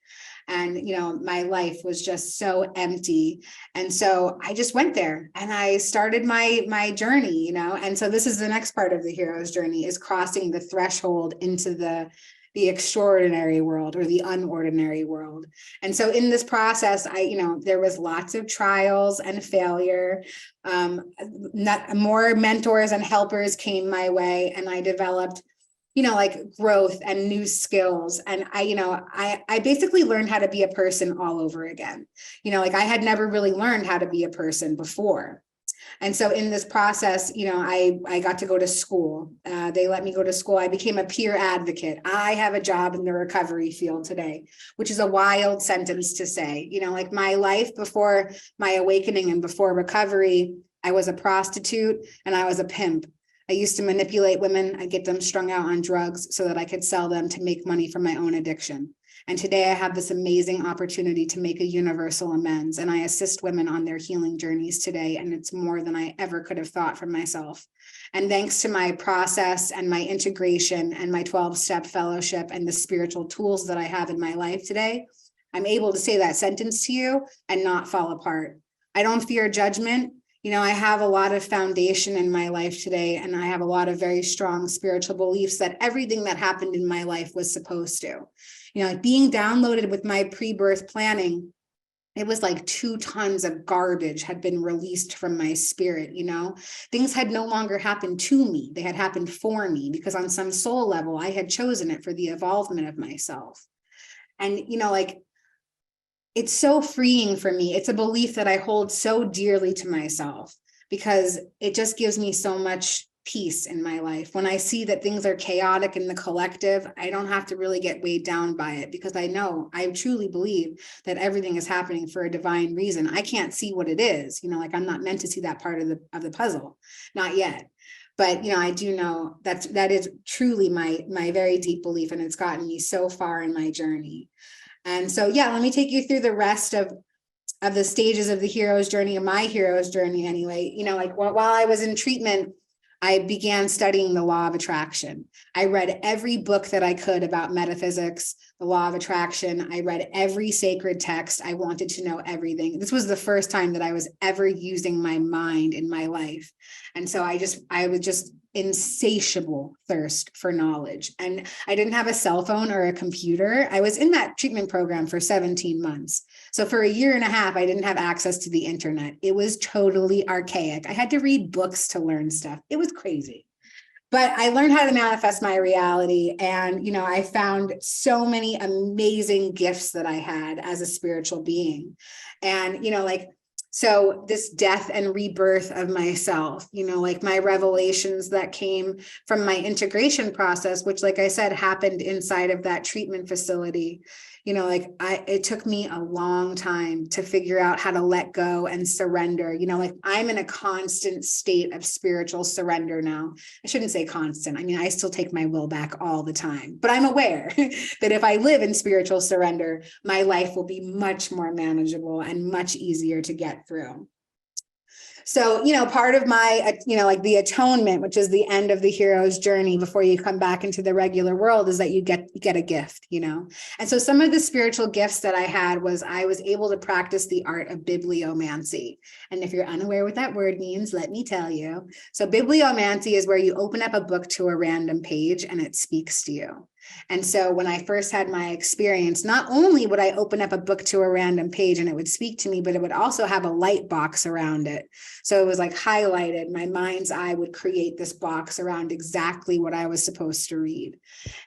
And, my life was just so empty. And so I just went there and I started my journey, and so this is the next part of the hero's journey is crossing the threshold into the extraordinary world or the unordinary world. And so in this process, there was lots of trials and failure. More mentors and helpers came my way and I developed, like growth and new skills. And I basically learned how to be a person all over again. Like I had never really learned how to be a person before. And so in this process, I got to go to school. They let me go to school. I became a peer advocate. I have a job in the recovery field today, which is a wild sentence to say. Like my life before my awakening and before recovery, I was a prostitute and I was a pimp. I used to manipulate women. I'd get them strung out on drugs so that I could sell them to make money from my own addiction. And today I have this amazing opportunity to make a universal amends. And I assist women on their healing journeys today. And it's more than I ever could have thought for myself. And thanks to my process and my integration and my 12-step fellowship and the spiritual tools that I have in my life today, I'm able to say that sentence to you and not fall apart. I don't fear judgment. I have a lot of foundation in my life today, and I have a lot of very strong spiritual beliefs that everything that happened in my life was supposed to. Like being downloaded with my pre-birth planning, it was like 2 tons of garbage had been released from my spirit. Things had no longer happened to me. They had happened for me because on some soul level, I had chosen it for the evolvement of myself. And, like, it's so freeing for me. It's a belief that I hold so dearly to myself because it just gives me so much peace in my life. When I see that things are chaotic in the collective, I don't have to really get weighed down by it because I truly believe that everything is happening for a divine reason. I can't see what it is, like I'm not meant to see that part of the puzzle, not yet. But, I do know that is truly my very deep belief, and it's gotten me so far in my journey. And so, let me take you through the rest of the stages of the hero's journey, or my hero's journey anyway. Like while I was in treatment, I began studying the law of attraction. I read every book that I could about metaphysics, the law of attraction. I read every sacred text. I wanted to know everything. This was the first time that I was ever using my mind in my life. And so I was just insatiable thirst for knowledge. And I didn't have a cell phone or a computer. I was in that treatment program for 17 months. So for 1.5 years, I didn't have access to the internet. It was totally archaic. I had to read books to learn stuff. It was crazy. But I learned how to manifest my reality. And, I found so many amazing gifts that I had as a spiritual being. And, so this death and rebirth of myself, like my revelations that came from my integration process, which, like I said, happened inside of that treatment facility. It took me a long time to figure out how to let go and surrender. I'm in a constant state of spiritual surrender now. I shouldn't say constant. I mean, I still take my will back all the time, but I'm aware that if I live in spiritual surrender, my life will be much more manageable and much easier to get through. So, part of my, like the atonement, which is the end of the hero's journey before you come back into the regular world, is that you get a gift, And so some of the spiritual gifts that I had was I was able to practice the art of bibliomancy. And if you're unaware what that word means, let me tell you. So bibliomancy is where you open up a book to a random page and it speaks to you. And so when I first had my experience, not only would I open up a book to a random page and it would speak to me, but it would also have a light box around it. So it was like highlighted. My mind's eye would create this box around exactly what I was supposed to read.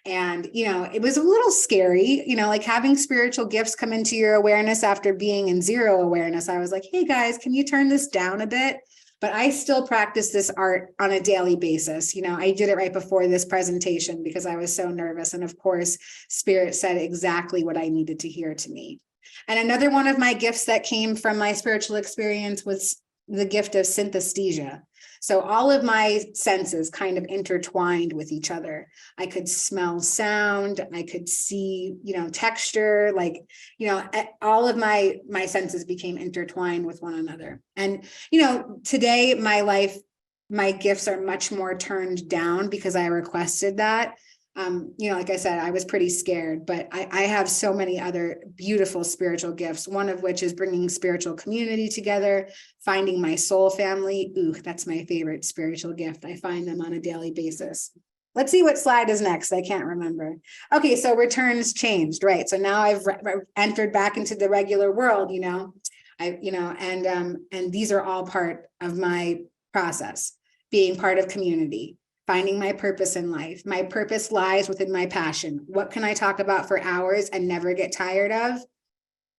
And, it was a little scary, like having spiritual gifts come into your awareness after being in zero awareness. I was like, hey guys, can you turn this down a bit? But I still practice this art on a daily basis. I did it right before this presentation because I was so nervous. And of course, Spirit said exactly what I needed to hear to me. And another one of my gifts that came from my spiritual experience was the gift of synesthesia. So all of my senses kind of intertwined with each other. I could smell sound, I could see, texture, all of my senses became intertwined with one another. And, today my gifts are much more turned down because I requested that. Like I said, I was pretty scared, but I have so many other beautiful spiritual gifts, one of which is bringing spiritual community together, finding my soul family. Ooh, that's my favorite spiritual gift. I find them on a daily basis. Let's see what slide is next. I can't remember. Okay, so returns changed, right? So now I've entered back into the regular world, and these are all part of my process, being part of community. Finding my purpose in life. My purpose lies within my passion. What can I talk about for hours and never get tired of?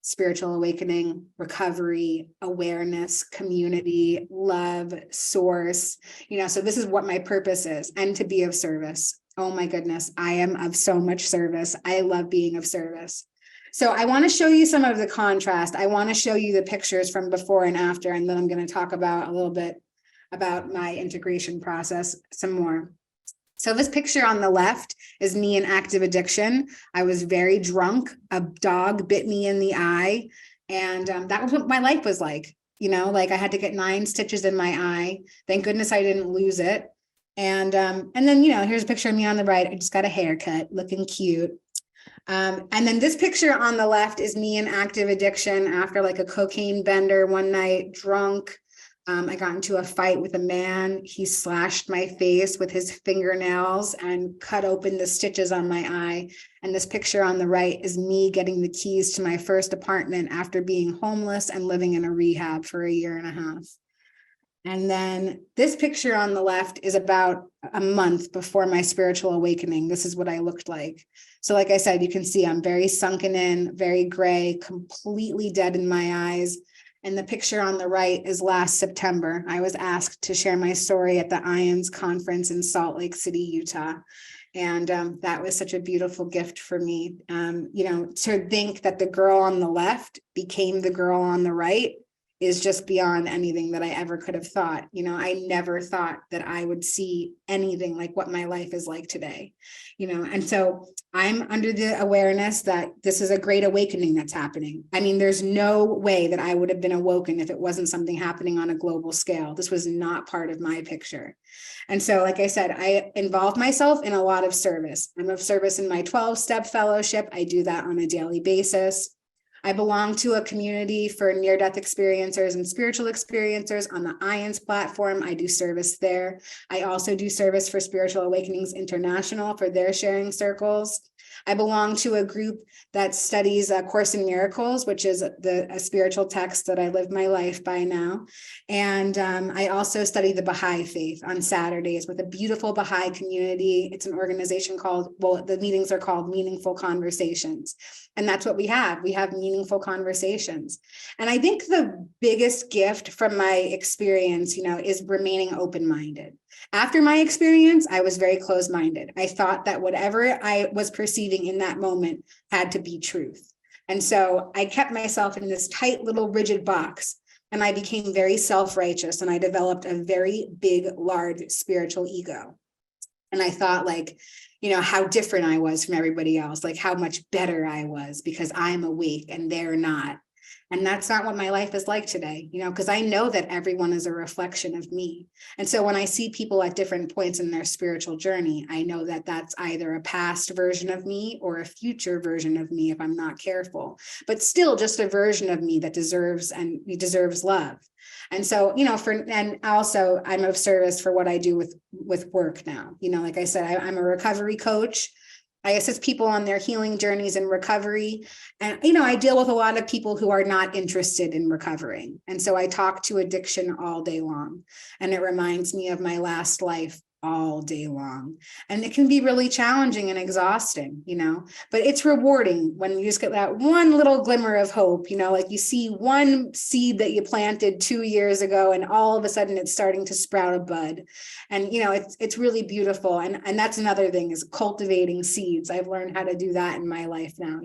Spiritual awakening, recovery, awareness, community, love, source. So this is what my purpose is, and to be of service. Oh my goodness, I am of so much service. I love being of service. So I want to show you some of the contrast. I want to show you the pictures from before and after, and then I'm going to talk about a little bit about my integration process some more. So this picture on the left is me in active addiction. I was very drunk. A dog bit me in the eye. And that was what my life was like. I had to get 9 stitches in my eye. Thank goodness I didn't lose it. And then, here's a picture of me on the right. I just got a haircut, looking cute. And then this picture on the left is me in active addiction after like a cocaine bender one night, drunk. I got into a fight with a man. He slashed my face with his fingernails and cut open the stitches on my eye. And this picture on the right is me getting the keys to my first apartment after being homeless and living in a rehab for 1.5 years. And then this picture on the left is about a month before my spiritual awakening. This is what I looked like. So like I said, you can see I'm very sunken in, very gray, completely dead in my eyes. And the picture on the right is last September. I was asked to share my story at the IONS conference in Salt Lake City, Utah. And that was such a beautiful gift for me. To think that the girl on the left became the girl on the right is just beyond anything that I ever could have thought. I never thought that I would see anything like what my life is like today, and so I'm under the awareness that this is a great awakening that's happening. I mean, there's no way that I would have been awoken if it wasn't something happening on a global scale. This was not part of my picture. And so, like I said, I involve myself in a lot of service. I'm of service in my 12-step fellowship. I do that on a daily basis. I belong to a community for near-death experiencers and spiritual experiencers on the IONS platform. I do service there. I also do service for Spiritual Awakenings International for their sharing circles. I belong to a group that studies A Course in Miracles, which is a spiritual text that I live my life by now. And I also study the Baha'i faith on Saturdays with a beautiful Baha'i community. It's an organization called, well, the meetings are called Meaningful Conversations. And that's what we have. We have meaningful conversations. And I think the biggest gift from my experience, is remaining open-minded. After my experience, I was very closed-minded. I thought that whatever I was perceiving in that moment had to be truth. And so I kept myself in this tight little rigid box, and I became very self-righteous, and I developed a very big, large spiritual ego. And I thought how different I was from everybody else, like how much better I was because I'm awake and they're not. And that's not what my life is like today, because I know that everyone is a reflection of me. And so when I see people at different points in their spiritual journey, I know that that's either a past version of me or a future version of me if I'm not careful, but still just a version of me that deserves love. And so, and also I'm of service for what I do with work now. Like I said, I'm a recovery coach. I assist people on their healing journeys and recovery. And, I deal with a lot of people who are not interested in recovering. And so I talk to addiction all day long. And it reminds me of my last life all day long. And it can be really challenging and exhausting, but it's rewarding when you just get that one little glimmer of hope, like you see one seed that you planted 2 years ago, and all of a sudden it's starting to sprout a bud. And, it's really beautiful. And that's another thing, is cultivating seeds. I've learned how to do that in my life now.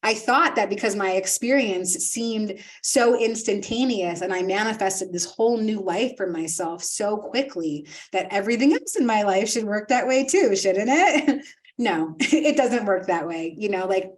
I thought that because my experience seemed so instantaneous and I manifested this whole new life for myself so quickly, that everything else in my life should work that way too, shouldn't it? No, it doesn't work that way.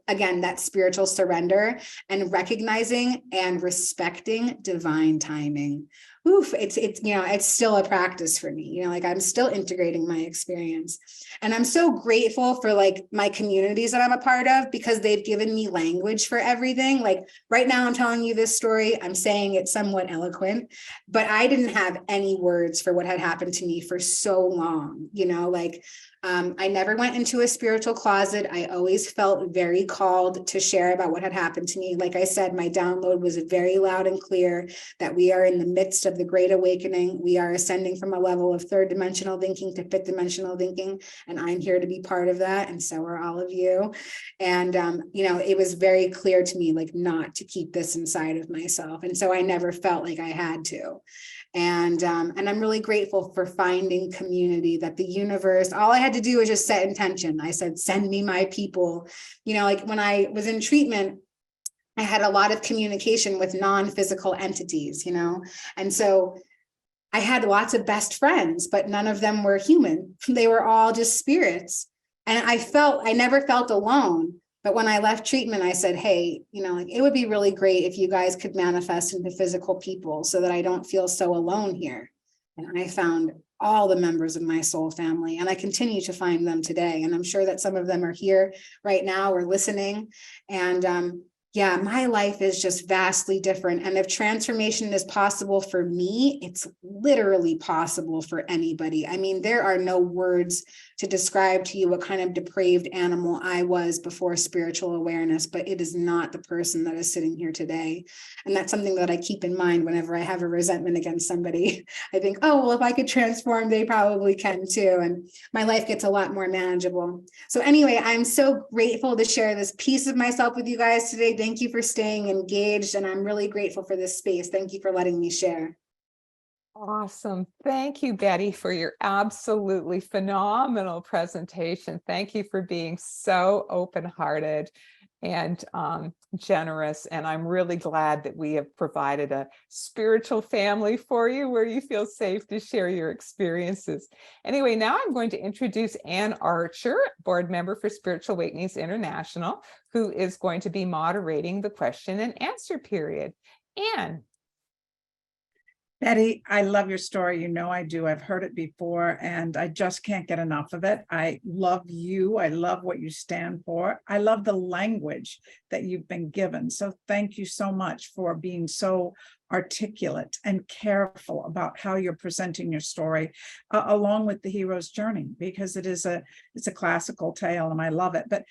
Again, that spiritual surrender and recognizing and respecting divine timing. Oof, it's still a practice for me. I'm still integrating my experience. And I'm so grateful for my communities that I'm a part of, because they've given me language for everything. Right now I'm telling you this story, I'm saying it somewhat eloquent, but I didn't have any words for what had happened to me for so long. I never went into a spiritual closet. I always felt very called to share about what had happened to me. Like I said, my download was very loud and clear that we are in the midst of the Great Awakening. We are ascending from a level of third dimensional thinking to fifth dimensional thinking. And I'm here to be part of that. And so are all of you. And, it was very clear to me, not to keep this inside of myself. And so I never felt like I had to. And I'm really grateful for finding community, that the universe, all I had to do was just set intention. I said, send me my people. When I was in treatment, I had a lot of communication with non-physical entities, and so I had lots of best friends, but none of them were human. They were all just spirits. And I never felt alone. But when I left treatment, I said, hey, it would be really great if you guys could manifest into physical people so that I don't feel so alone here. And I found all the members of my soul family, and I continue to find them today. And I'm sure that some of them are here right now or listening. And my life is just vastly different. And if transformation is possible for me, it's literally possible for anybody. I mean, there are no words to describe to you what kind of depraved animal I was before spiritual awareness, but it is not the person that is sitting here today. And that's something that I keep in mind whenever I have a resentment against somebody. I think, oh, well, if I could transform, they probably can too. And my life gets a lot more manageable. So anyway, I'm so grateful to share this piece of myself with you guys today. Thank you for staying engaged. And I'm really grateful for this space. Thank you for letting me share. Awesome. Thank you, Betty, for your absolutely phenomenal presentation. Thank you for being so open-hearted and generous. And I'm really glad that we have provided a spiritual family for you where you feel safe to share your experiences. Anyway, now I'm going to introduce Ann Archer, board member for Spiritual Awakenings International, who is going to be moderating the question and answer period. Ann. Betty, I love your story. I do. I've heard it before, and I just can't get enough of it. I love you. I love what you stand for. I love the language that you've been given. So thank you so much for being so articulate and careful about how you're presenting your story, along with the hero's journey, because it's a classical tale and I love it. But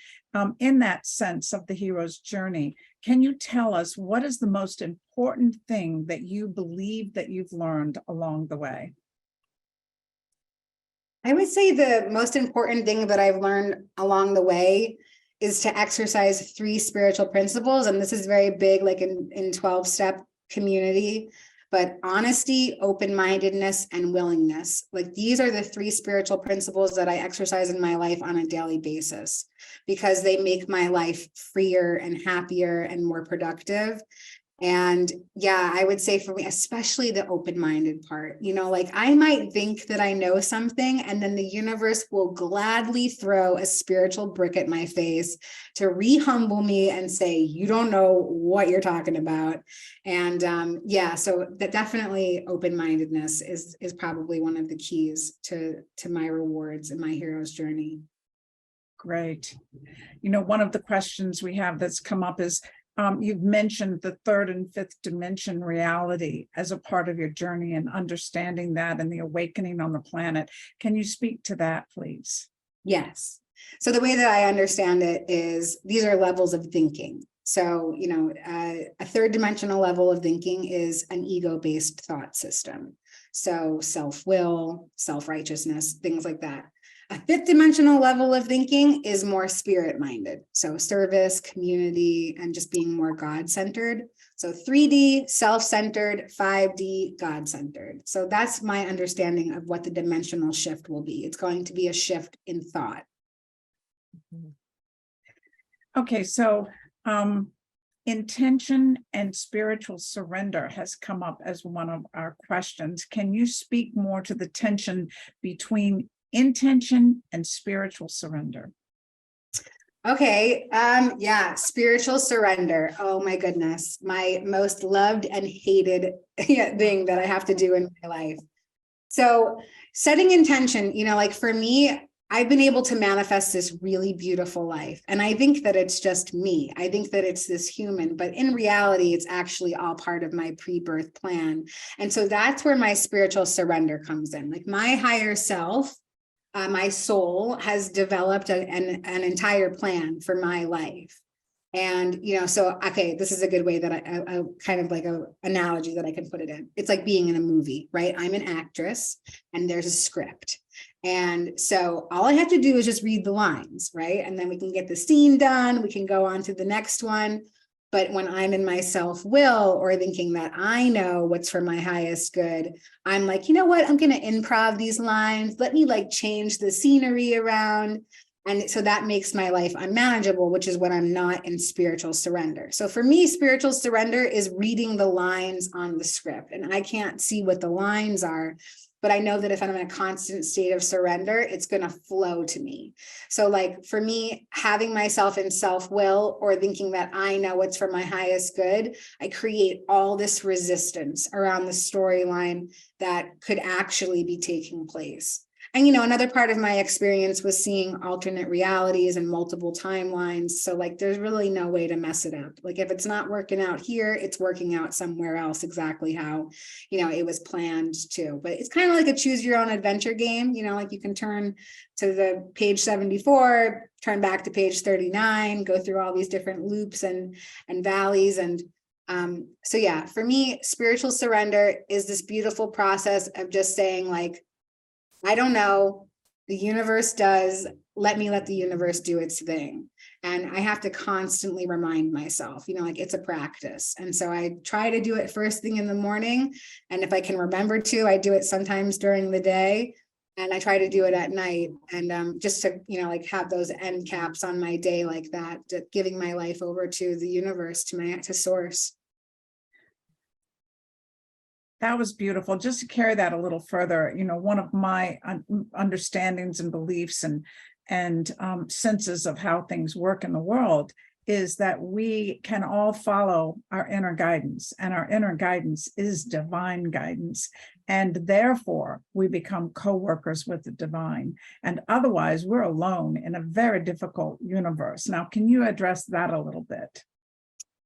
in that sense of the hero's journey, can you tell us what is the most important thing that you believe that you've learned along the way? I would say the most important thing that I've learned along the way is to exercise 3 spiritual principles. And this is very big, like in 12-step community, but honesty, open-mindedness, and willingness. Like these are the 3 spiritual principles that I exercise in my life on a daily basis, because they make my life freer and happier and more productive. And yeah, I would say for me, especially the open-minded part, like I might think that I know something, and then the universe will gladly throw a spiritual brick at my face to re-humble me and say, you don't know what you're talking about. And yeah, so that definitely open-mindedness is probably one of the keys to my rewards and my hero's journey. Great. One of the questions we have that's come up is, you've mentioned the 3rd and 5th dimension reality as a part of your journey and understanding that and the awakening on the planet. Can you speak to that, please? Yes. So the way that I understand it is these are levels of thinking. So, a 3rd dimensional level of thinking is an ego-based thought system. So self-will, self-righteousness, things like that. A 5th dimensional level of thinking is more spirit-minded. So service, community, and just being more God-centered. So 3D, self-centered, 5D, God-centered. So that's my understanding of what the dimensional shift will be. It's going to be a shift in thought. Okay, so intention and spiritual surrender has come up as one of our questions. Can you speak more to the tension between intention and spiritual surrender? Okay. Yeah. Spiritual surrender. Oh my goodness. My most loved and hated thing that I have to do in my life. So setting intention, like for me, I've been able to manifest this really beautiful life. And I think that it's just me. I think that it's this human, but in reality, it's actually all part of my pre-birth plan. And so that's where my spiritual surrender comes in. Like my higher self, my soul has developed an entire plan for my life. And, so, okay, this is a good way that I kind of like a analogy that I can put it in. It's like being in a movie, right? I'm an actress and there's a script. And so all I have to do is just read the lines, right? And then we can get the scene done. We can go on to the next one. But when I'm in my self-will or thinking that I know what's for my highest good, I'm like, you know what? I'm going to improv these lines. Let me like change the scenery around. And so that makes my life unmanageable, which is when I'm not in spiritual surrender. So for me, spiritual surrender is reading the lines on the script. And I can't see what the lines are, but I know that if I'm in a constant state of surrender, it's going to flow to me. So like for me, having myself in self-will or thinking that I know what's for my highest good, I create all this resistance around the storyline that could actually be taking place. And, another part of my experience was seeing alternate realities and multiple timelines. So like, there's really no way to mess it up. Like if it's not working out here, it's working out somewhere else exactly how, it was planned to. But it's kind of like a choose your own adventure game. Like you can turn to the page 74, turn back to page 39, go through all these different loops and valleys. And so yeah, for me, spiritual surrender is this beautiful process of just saying like, I don't know, the universe does, let the universe do its thing. And I have to constantly remind myself, like it's a practice. And so I try to do it first thing in the morning. And if I can remember to, I do it sometimes during the day. And I try to do it at night. And just to, like have those end caps on my day like that, giving my life over to the universe, to source. That was beautiful. Just to carry that a little further, one of my understandings and beliefs and senses of how things work in the world is that we can all follow our inner guidance, and our inner guidance is divine guidance. And therefore, we become co-workers with the divine. And otherwise, we're alone in a very difficult universe. Now, can you address that a little bit?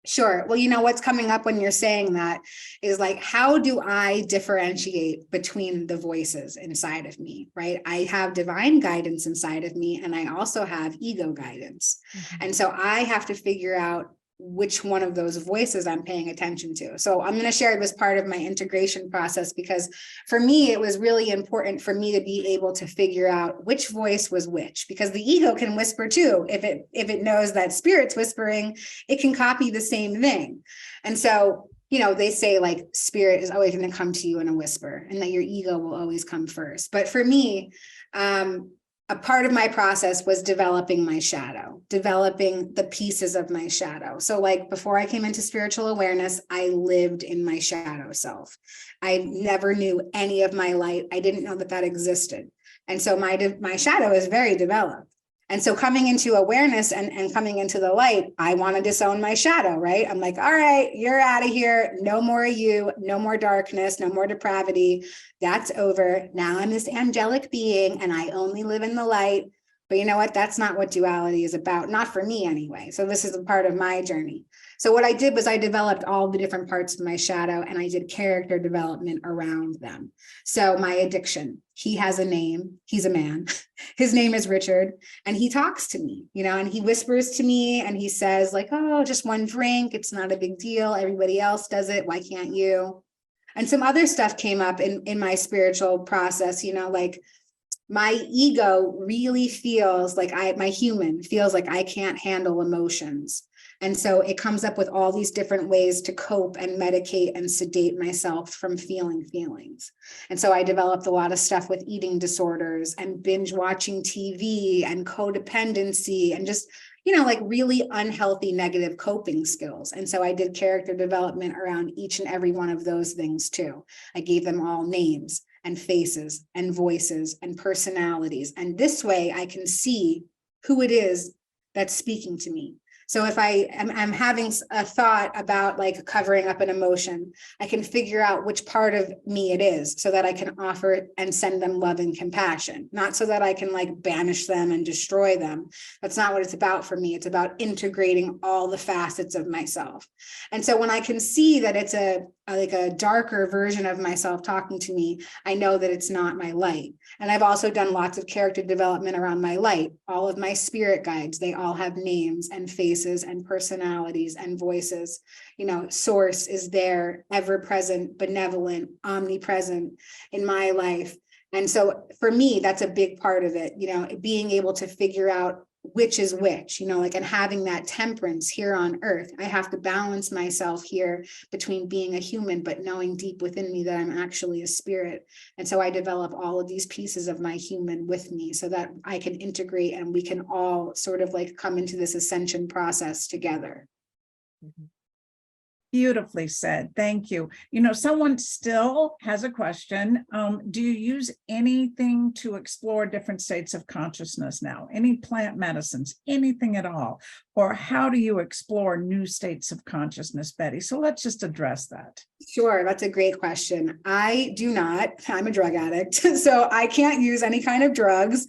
Sure. Well, what's coming up when you're saying that is like, how do I differentiate between the voices inside of me, right? I have divine guidance inside of me, and I also have ego guidance. And so I have to figure out which one of those voices I'm paying attention to. So I'm going to share this part of my integration process, because for me, it was really important for me to be able to figure out which voice was which, because the ego can whisper too. If it knows that spirit's whispering, it can copy the same thing. And so, they say like spirit is always going to come to you in a whisper, and that your ego will always come first. But for me, a part of my process was developing my shadow, developing the pieces of my shadow. So like before I came into spiritual awareness, I lived in my shadow self. I never knew any of my light. I didn't know that existed. And so my shadow is very developed. And so coming into awareness and coming into the light, I want to disown my shadow, right? I'm like, all right, you're out of here. No more of you, no more darkness, no more depravity. That's over. Now I'm this angelic being and I only live in the light. But you know what? That's not what duality is about. Not for me anyway. So this is a part of my journey. So what I did was I developed all the different parts of my shadow, and I did character development around them. So my addiction, he has a name. He's a man. His name is Richard, and he talks to me, and he whispers to me, and he says like, oh, just one drink. It's not a big deal. Everybody else does it. Why can't you? And some other stuff came up in my spiritual process, like my ego really feels like my human feels like I can't handle emotions. And so it comes up with all these different ways to cope and medicate and sedate myself from feeling feelings. And so I developed a lot of stuff with eating disorders and binge watching TV and codependency and just, like really unhealthy negative coping skills. And so I did character development around each and every one of those things too. I gave them all names and faces and voices and personalities. And this way I can see who it is that's speaking to me. So if I'm having a thought about like covering up an emotion, I can figure out which part of me it is so that I can offer and send them love and compassion, not so that I can like banish them and destroy them. That's not what it's about for me. It's about integrating all the facets of myself. And so when I can see that it's a darker version of myself talking to me, I know that it's not my light. And I've also done lots of character development around my light. All of my spirit guides, they all have names and faces and personalities and voices. Source is there, ever present, benevolent, omnipresent in my life. And so for me, that's a big part of it, being able to figure out which is which, and having that temperance here on earth. I have to balance myself here between being a human, but knowing deep within me that I'm actually a spirit. And so I develop all of these pieces of my human with me so that I can integrate and we can all sort of like come into this ascension process together. Beautifully said. Thank you. Someone still has a question. Do you use anything to explore different states of consciousness now? Any plant medicines, anything at all? Or how do you explore new states of consciousness, Betty? So let's just address that. Sure. That's a great question. I do not. I'm a drug addict, so I can't use any kind of drugs.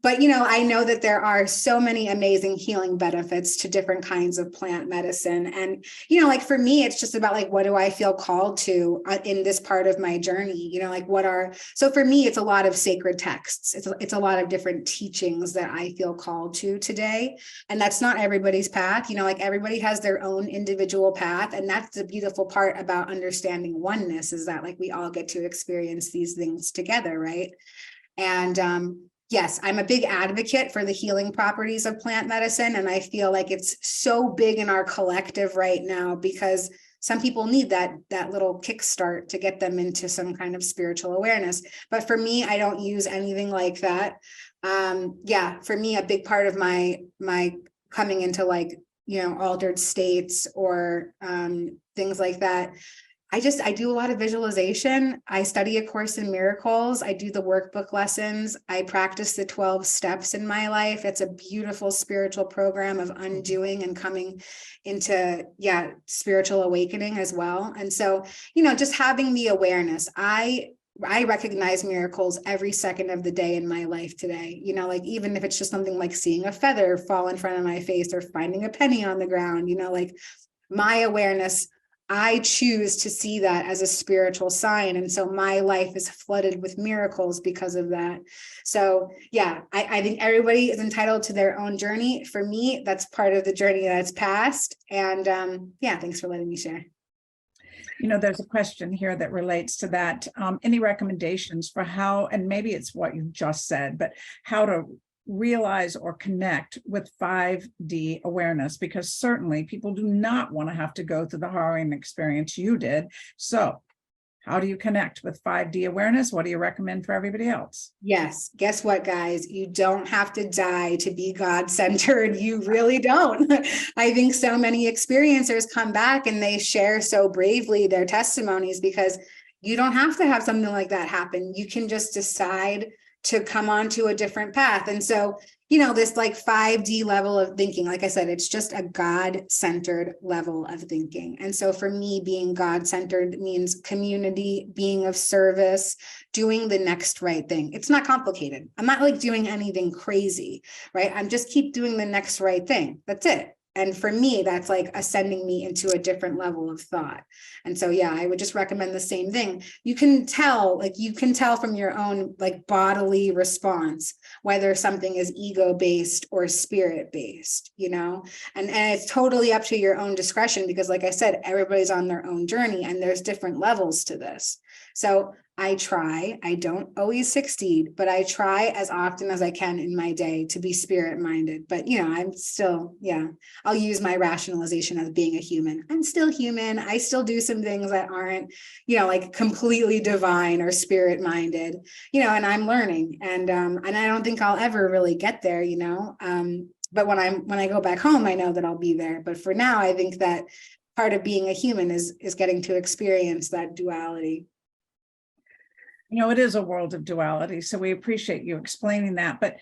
But, I know that there are so many amazing healing benefits to different kinds of plant medicine. And, like for me, it's just about like, what do I feel called to in this part of my journey? So for me, it's a lot of sacred texts. It's a lot of different teachings that I feel called to today. And that's not everybody's path. Like everybody has their own individual path. And that's the beautiful part about understanding oneness, is that like we all get to experience these things together. Right. And, yes, I'm a big advocate for the healing properties of plant medicine. And I feel like it's so big in our collective right now because some people need that little kickstart to get them into some kind of spiritual awareness. But for me, I don't use anything like that. For me, a big part of my coming into like, altered states or things like that, I do a lot of visualization. I study A Course in Miracles. I do the workbook lessons. I practice the 12 steps in my life. It's a beautiful spiritual program of undoing and coming into, spiritual awakening as well. And so, just having the awareness. I I recognize miracles every second of the day in my life today. You know, like even if it's just something like seeing a feather fall in front of my face or finding a penny on the ground, you know, like my awareness, I choose to see that as a spiritual sign. And so my life is flooded with miracles because of that. So yeah, I think everybody is entitled to their own journey. For me, that's part of the journey that's passed. And yeah, thanks for letting me share. You know, there's a question here that relates to that. Any recommendations for how, and maybe it's what you just said, but how to realize or connect with 5D awareness? Because certainly people do not want to have to go through the harrowing experience you did. So how do you connect with 5D awareness? What do you recommend for everybody else? Yes. Guess what, guys? You don't have to die to be God-centered. You really don't. I think so many experiencers come back and they share so bravely their testimonies because you don't have to have something like that happen. You can just decide to come onto a different path. And so, you know, this like 5D level of thinking, like I said, it's just a God-centered level of thinking. And so for me, being God-centered means community, being of service, doing the next right thing. It's not complicated. I'm not like doing anything crazy, right? I'm just keep doing the next right thing. That's it. And for me, that's like ascending me into a different level of thought. And so, yeah, I would just recommend the same thing. You can tell from your own like bodily response, whether something is ego-based or spirit-based, you know, and it's totally up to your own discretion, because like I said, everybody's on their own journey and there's different levels to this. So I don't always succeed, but I try as often as I can in my day to be spirit-minded. But, you know, I'm still, yeah, I'll use my rationalization as being a human. I'm still human. I still do some things that aren't, you know, like completely divine or spirit-minded, you know, and I'm learning. And I don't think I'll ever really get there, you know. But when I go back home, I know that I'll be there. But for now, I think that part of being a human is getting to experience that duality. You know, it is a world of duality, so we appreciate you explaining that. But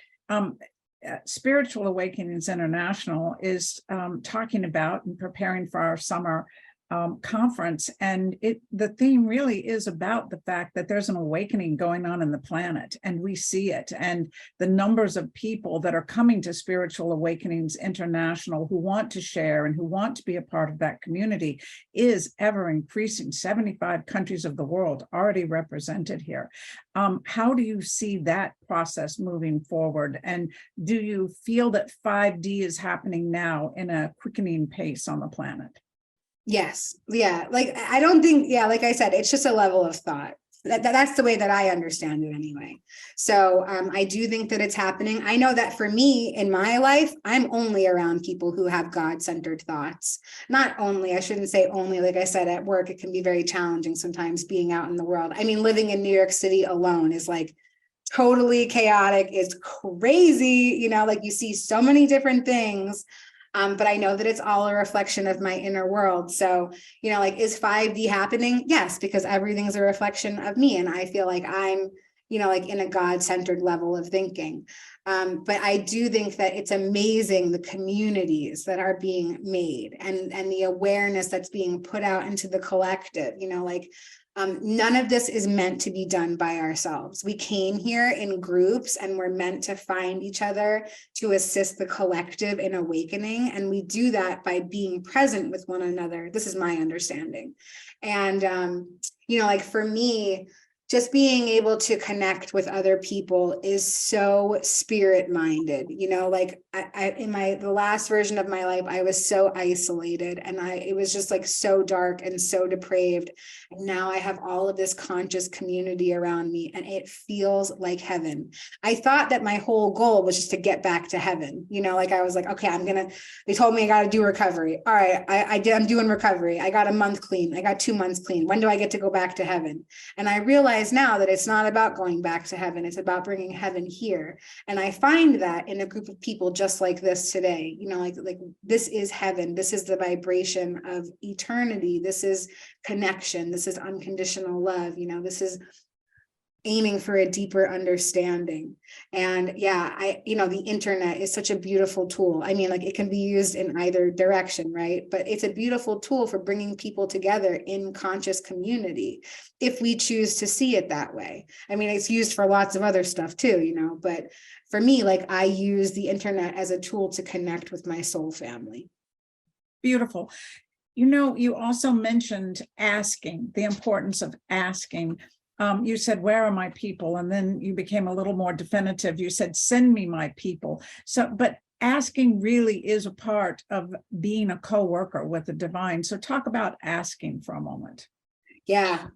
Spiritual Awakenings International is talking about and preparing for our summer conference, and the theme really is about the fact that there's an awakening going on in the planet, and we see it. And the numbers of people that are coming to Spiritual Awakenings International who want to share and who want to be a part of that community is ever increasing. 75 countries of the world already represented here. How do you see that process moving forward? And do you feel that 5D is happening now in a quickening pace on the planet? Yes. Yeah. Like, I don't think, yeah, like I said, it's just a level of thought. That's the way that I understand it anyway. So I do think that it's happening. I know that for me in my life, I'm only around people who have God-centered thoughts. Not only, I shouldn't say only, like I said, at work, it can be very challenging sometimes being out in the world. I mean, living in New York City alone is like totally chaotic. It's crazy. You know, like you see so many different things. But I know that it's all a reflection of my inner world. So, you know, like, is 5D happening? Yes, because everything's a reflection of me. And I feel like I'm, you know, like in a God-centered level of thinking. But I do think that it's amazing the communities that are being made and the awareness that's being put out into the collective, you know, like, none of this is meant to be done by ourselves. We came here in groups and we're meant to find each other to assist the collective in awakening. And we do that by being present with one another. This is my understanding. And, you know, like for me, just being able to connect with other people is so spirit-minded, you know, like in the last version of my life, I was so isolated and it was just like so dark and so depraved. And now I have all of this conscious community around me and it feels like heaven. I thought that my whole goal was just to get back to heaven. You know, like I was like, okay, they told me I got to do recovery. All right, I'm doing recovery. I got a month clean. I got 2 months clean. When do I get to go back to heaven? And I realized now that it's not about going back to heaven. It's about bringing heaven here. And I find that in a group of people just like this today, you know, like this is heaven. This is the vibration of eternity. This is connection. This is unconditional love. You know, this is aiming for a deeper understanding. And yeah, the internet is such a beautiful tool. I mean, like, it can be used in either direction, right? But it's a beautiful tool for bringing people together in conscious community, if we choose to see it that way. I mean, it's used for lots of other stuff too, but for me, like, I use the internet as a tool to connect with my soul family. Beautiful. You also mentioned asking, the importance of asking. You said, where are my people? And then you became a little more definitive. You said, send me my people. So, but asking really is a part of being a co-worker with the divine. So talk about asking for a moment. Yeah.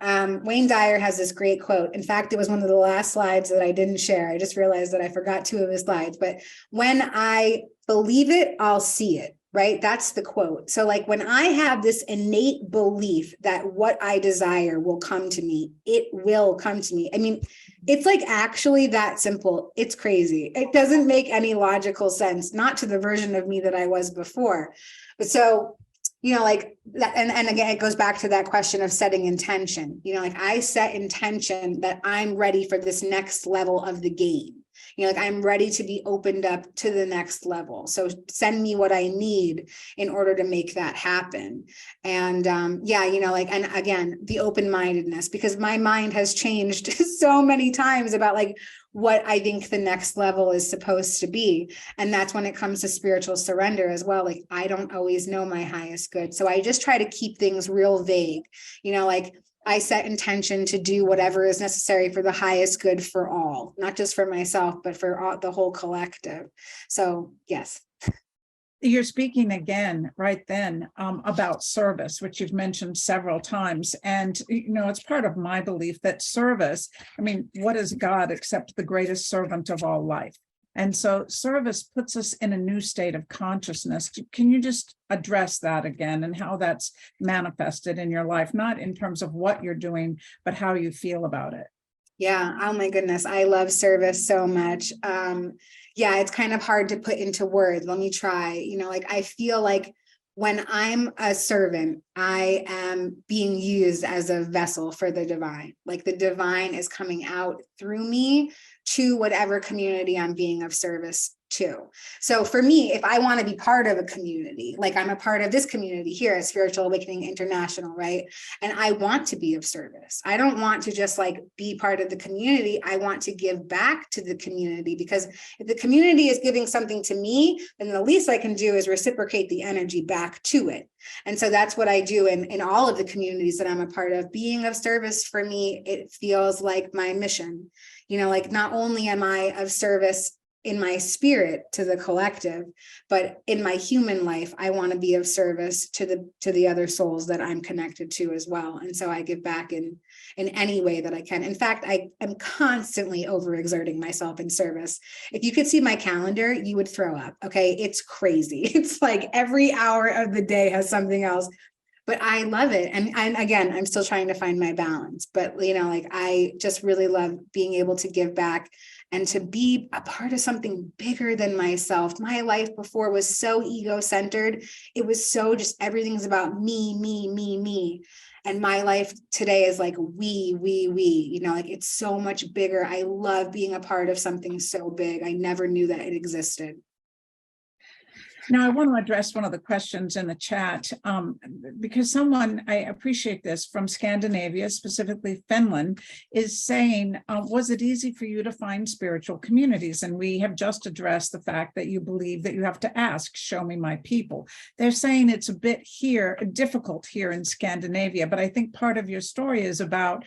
Wayne Dyer has this great quote. In fact, it was one of the last slides that I didn't share. I just realized that I forgot 2 of his slides, but when I believe it, I'll see it. Right? That's the quote. So like, when I have this innate belief that what I desire will come to me, it will come to me. I mean, it's like actually that simple. It's crazy. It doesn't make any logical sense, not to the version of me that I was before. But so, like that, and again, it goes back to that question of setting intention. Like, I set intention that I'm ready for this next level of the game. Like, I'm ready to be opened up to the next level. So send me what I need in order to make that happen. And and again, the open-mindedness, because my mind has changed so many times about like what I think the next level is supposed to be. And that's when it comes to spiritual surrender as well. Like, I don't always know my highest good. So I just try to keep things real vague, like, I set intention to do whatever is necessary for the highest good for all, not just for myself, but for the whole collective. So, yes. You're speaking again right then about service, which you've mentioned several times. And, it's part of my belief that service, I mean, what is God except the greatest servant of all life? And so service puts us in a new state of consciousness. Can you just address that again and how that's manifested in your life, not in terms of what you're doing, but how you feel about it? Yeah. Oh my goodness. I love service so much. It's kind of hard to put into words. Let me try. I feel like when I'm a servant, I am being used as a vessel for the divine. Like, the divine is coming out through me to whatever community I'm being of service to. So for me, if I want to be part of a community, like I'm a part of this community here at Spiritual Awakening International, right? And I want to be of service. I don't want to just like be part of the community. I want to give back to the community, because if the community is giving something to me, then the least I can do is reciprocate the energy back to it. And so that's what I do in all of the communities that I'm a part of. Being of service, for me, it feels like my mission. Like, not only am I of service in my spirit to the collective, but in my human life, I want to be of service to the other souls that I'm connected to as well. And so I give back in any way that I can. In fact, I am constantly overexerting myself in service. If you could see my calendar, you would throw up. Okay. It's crazy. It's like every hour of the day has something else. But I love it. And again, I'm still trying to find my balance, but I just really love being able to give back and to be a part of something bigger than myself. My life before was so ego-centered. It was so just everything's about me, me, me, me. And my life today is like we, it's so much bigger. I love being a part of something so big. I never knew that it existed. Now, I want to address one of the questions in the chat because someone, I appreciate this, from Scandinavia, specifically Finland, is saying, was it easy for you to find spiritual communities? And we have just addressed the fact that you believe that you have to ask, show me my people. They're saying it's a bit difficult here in Scandinavia, but I think part of your story is about,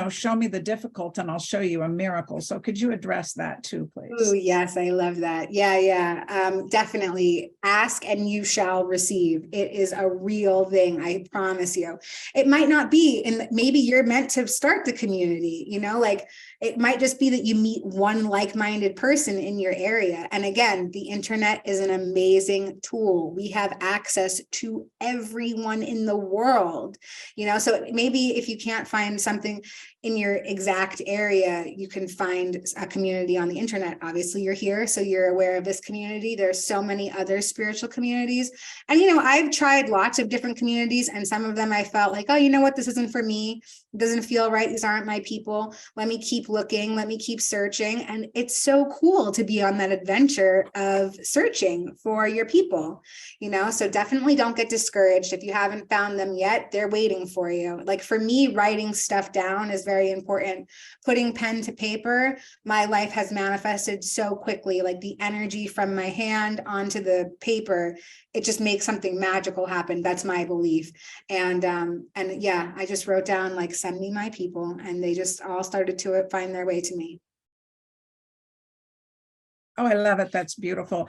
show me the difficult and I'll show you a miracle. So could you address that too, please? Oh, yes, I love that. Yeah. Definitely. Ask and you shall receive. It is a real thing. I promise you. It might not be, and maybe you're meant to start the community, it might just be that you meet one like-minded person in your area. And again, the internet is an amazing tool. We have access to everyone in the world, so maybe if you can't find something in your exact area, you can find a community on the internet. Obviously, you're here, so you're aware of this community. There's so many others spiritual communities. And, you know, I've tried lots of different communities, and some of them I felt like, oh, you know what, this isn't for me. It doesn't feel right. These aren't my people. Let me keep looking. Let me keep searching. And it's so cool to be on that adventure of searching for your people, you know, so definitely don't get discouraged. If you haven't found them yet, they're waiting for you. Like for me, writing stuff down is very important. Putting pen to paper, my life has manifested so quickly, like the energy from my hand onto the paper, it just makes something magical happen. That's my belief. And yeah, I just wrote down like, send me my people, and they just all started to find their way to me. Oh, I love it. That's beautiful.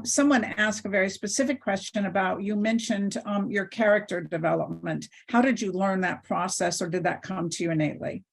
Someone asked a very specific question about, you mentioned your character development. How did you learn that process, or did that come to you innately?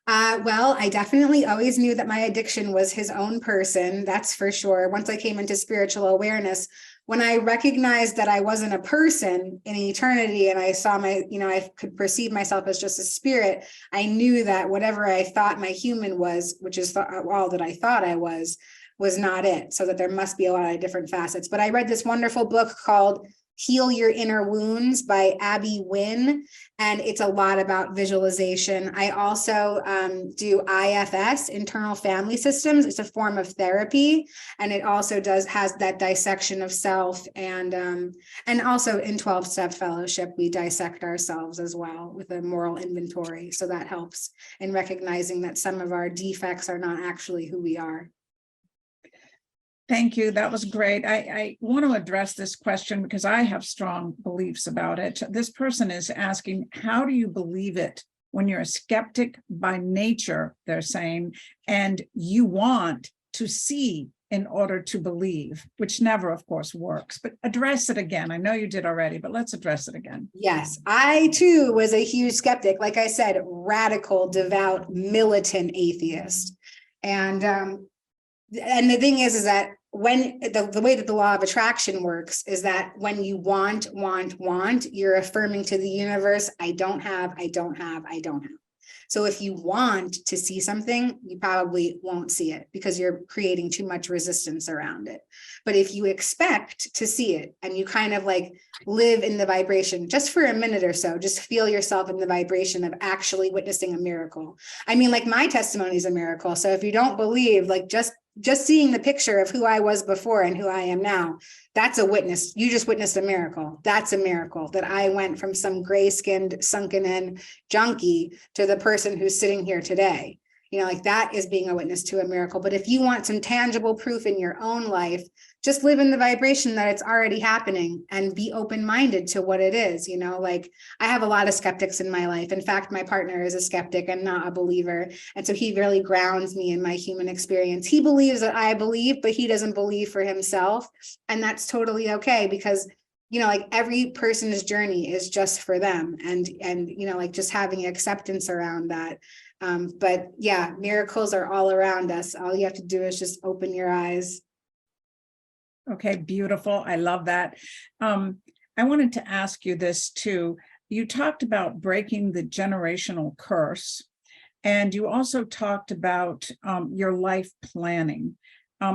Well, I definitely always knew that my addiction was his own person. That's for sure. Once I came into spiritual awareness, when I recognized that I wasn't a person in eternity, and I saw I could perceive myself as just a spirit, I knew that whatever I thought my human was, which is all that I thought I was not it. So that there must be a lot of different facets. But I read this wonderful book called Heal Your Inner Wounds by Abby Wynn, and it's a lot about visualization. I also do IFS, internal family systems. It's a form of therapy, and it also has that dissection of self, and also in 12-step fellowship, we dissect ourselves as well with a moral inventory. So that helps in recognizing that some of our defects are not actually who we are. Thank you. That was great. I want to address this question because I have strong beliefs about it. This person is asking, how do you believe it when you're a skeptic by nature, they're saying, and you want to see in order to believe, which never, of course, works. But address it again. I know you did already, but let's address it again. Yes, I too was a huge skeptic. Like I said, radical, devout, militant atheist. And the thing is that when the way that the law of attraction works is that when you want, you're affirming to the universe, I don't have. So if you want to see something, you probably won't see it because you're creating too much resistance around it. But if you expect to see it and you kind of like live in the vibration just for a minute or so, just feel yourself in the vibration of actually witnessing a miracle. I mean, like my testimony is a miracle. So if you don't believe, like just seeing the picture of who I was before and who I am now, that's a witness. You just witnessed a miracle. That's a miracle that I went from some gray-skinned, sunken-in junkie to the person who's sitting here today. You know, like that is being a witness to a miracle. But if you want some tangible proof in your own life, just live in the vibration that it's already happening and be open-minded to what it is. You know, like I have a lot of skeptics in my life. In fact, my partner is a skeptic and not a believer. And so he really grounds me in my human experience. He believes that I believe, but he doesn't believe for himself. And that's totally okay because, you know, like every person's journey is just for them. And, you know, like just having acceptance around that. But yeah, miracles are all around us. All you have to do is just open your eyes. Okay, beautiful. I love that. I wanted to ask you this too. You talked about breaking the generational curse, and you also talked about your life planning.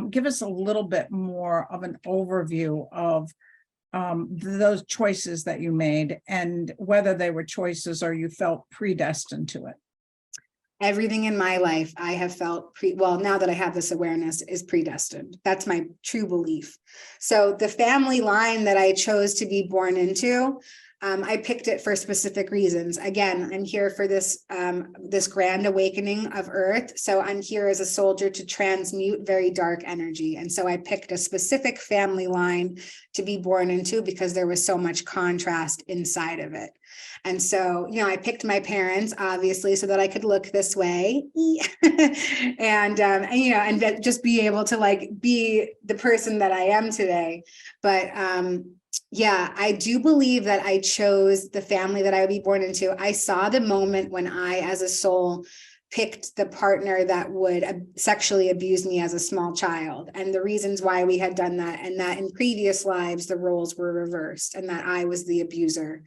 Give us a little bit more of an overview of those choices that you made and whether they were choices or you felt predestined to it. Everything in my life I have felt now that I have this awareness is predestined. That's my true belief. So the family line that I chose to be born into, I picked it for specific reasons. Again, I'm here for this grand awakening of Earth. So I'm here as a soldier to transmute very dark energy. And so I picked a specific family line to be born into because there was so much contrast inside of it. And so, you know, I picked my parents, obviously, so that I could look this way and you know, and just be able to like be the person that I am today. But yeah, I do believe that I chose the family that I would be born into. I saw the moment when I, as a soul, picked the partner that would sexually abuse me as a small child, and the reasons why we had done that, and that in previous lives, the roles were reversed and that I was the abuser.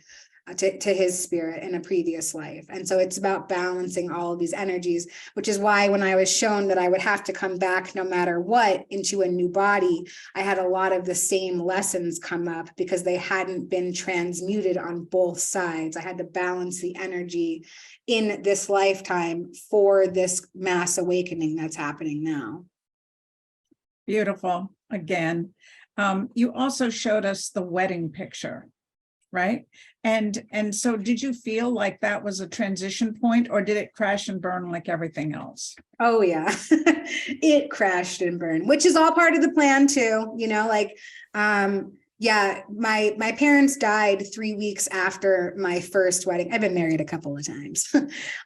to his spirit in a previous life. And so it's about balancing all of these energies, which is why when I was shown that I would have to come back no matter what into a new body, I had a lot of the same lessons come up because they hadn't been transmuted on both sides. I had to balance the energy in this lifetime for this mass awakening that's happening now. Beautiful. Again, you also showed us the wedding picture, right? And so did you feel like that was a transition point, or did it crash and burn like everything else? Oh yeah, it crashed and burned, which is all part of the plan too. You know, like, yeah, my parents died 3 weeks after my first wedding. I've been married a couple of times.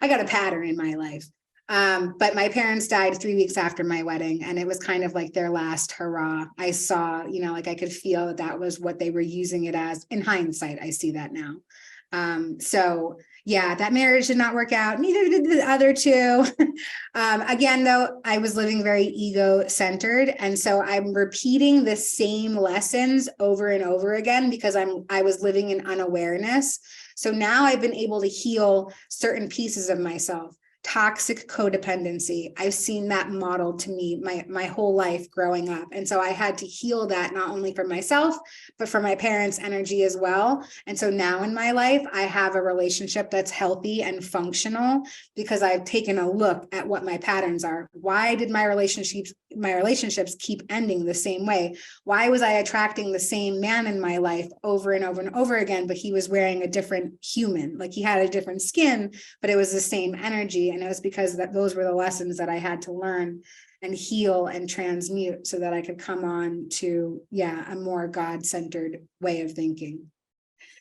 I got a pattern in my life. But my parents died 3 weeks after my wedding, and it was kind of like their last hurrah. I saw, you know, like I could feel that that was what they were using it as. In hindsight, I see that now. So yeah, that marriage did not work out. Neither did the other two. Again, though, I was living very ego-centered. And so I'm repeating the same lessons over and over again because I was living in unawareness. So now I've been able to heal certain pieces of myself. Toxic codependency. I've seen that modeled to me my whole life growing up. And so I had to heal that not only for myself, but for my parents' energy as well. And so now in my life, I have a relationship that's healthy and functional because I've taken a look at what my patterns are. Why did my relationships keep ending the same way? Why was I attracting the same man in my life over and over and over again, but he was wearing a different human, like he had a different skin, but it was the same energy. And it was because those were the lessons that I had to learn and heal and transmute so that I could come on to, a more God-centered way of thinking.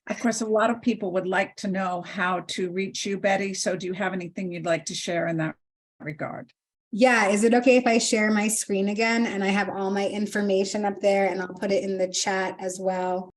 Of course, a lot of people would like to know how to reach you, Betty. So do you have anything you'd like to share in that regard? Yeah, is it okay if I share my screen again? And I have all my information up there and I'll put it in the chat as well.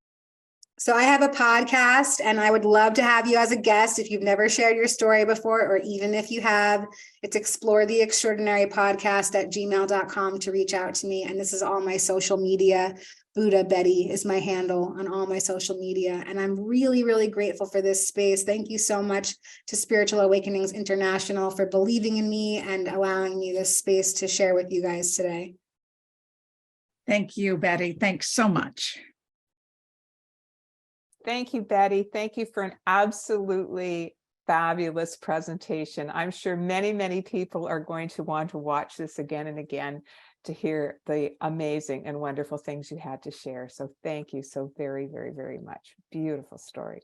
So I have a podcast and I would love to have you as a guest if you've never shared your story before, or even if you have. It's Explore the Extraordinary Podcast at gmail.com to reach out to me. And this is all my social media. Buddha Betty is my handle on all my social media. And I'm really, really grateful for this space. Thank you so much to Spiritual Awakenings International for believing in me and allowing me this space to share with you guys today. Thank you, Betty. Thanks so much. Thank you, Betty. Thank you for an absolutely fabulous presentation. I'm sure many, many people are going to want to watch this again and again to hear the amazing and wonderful things you had to share. So thank you so very, very, very much. Beautiful story.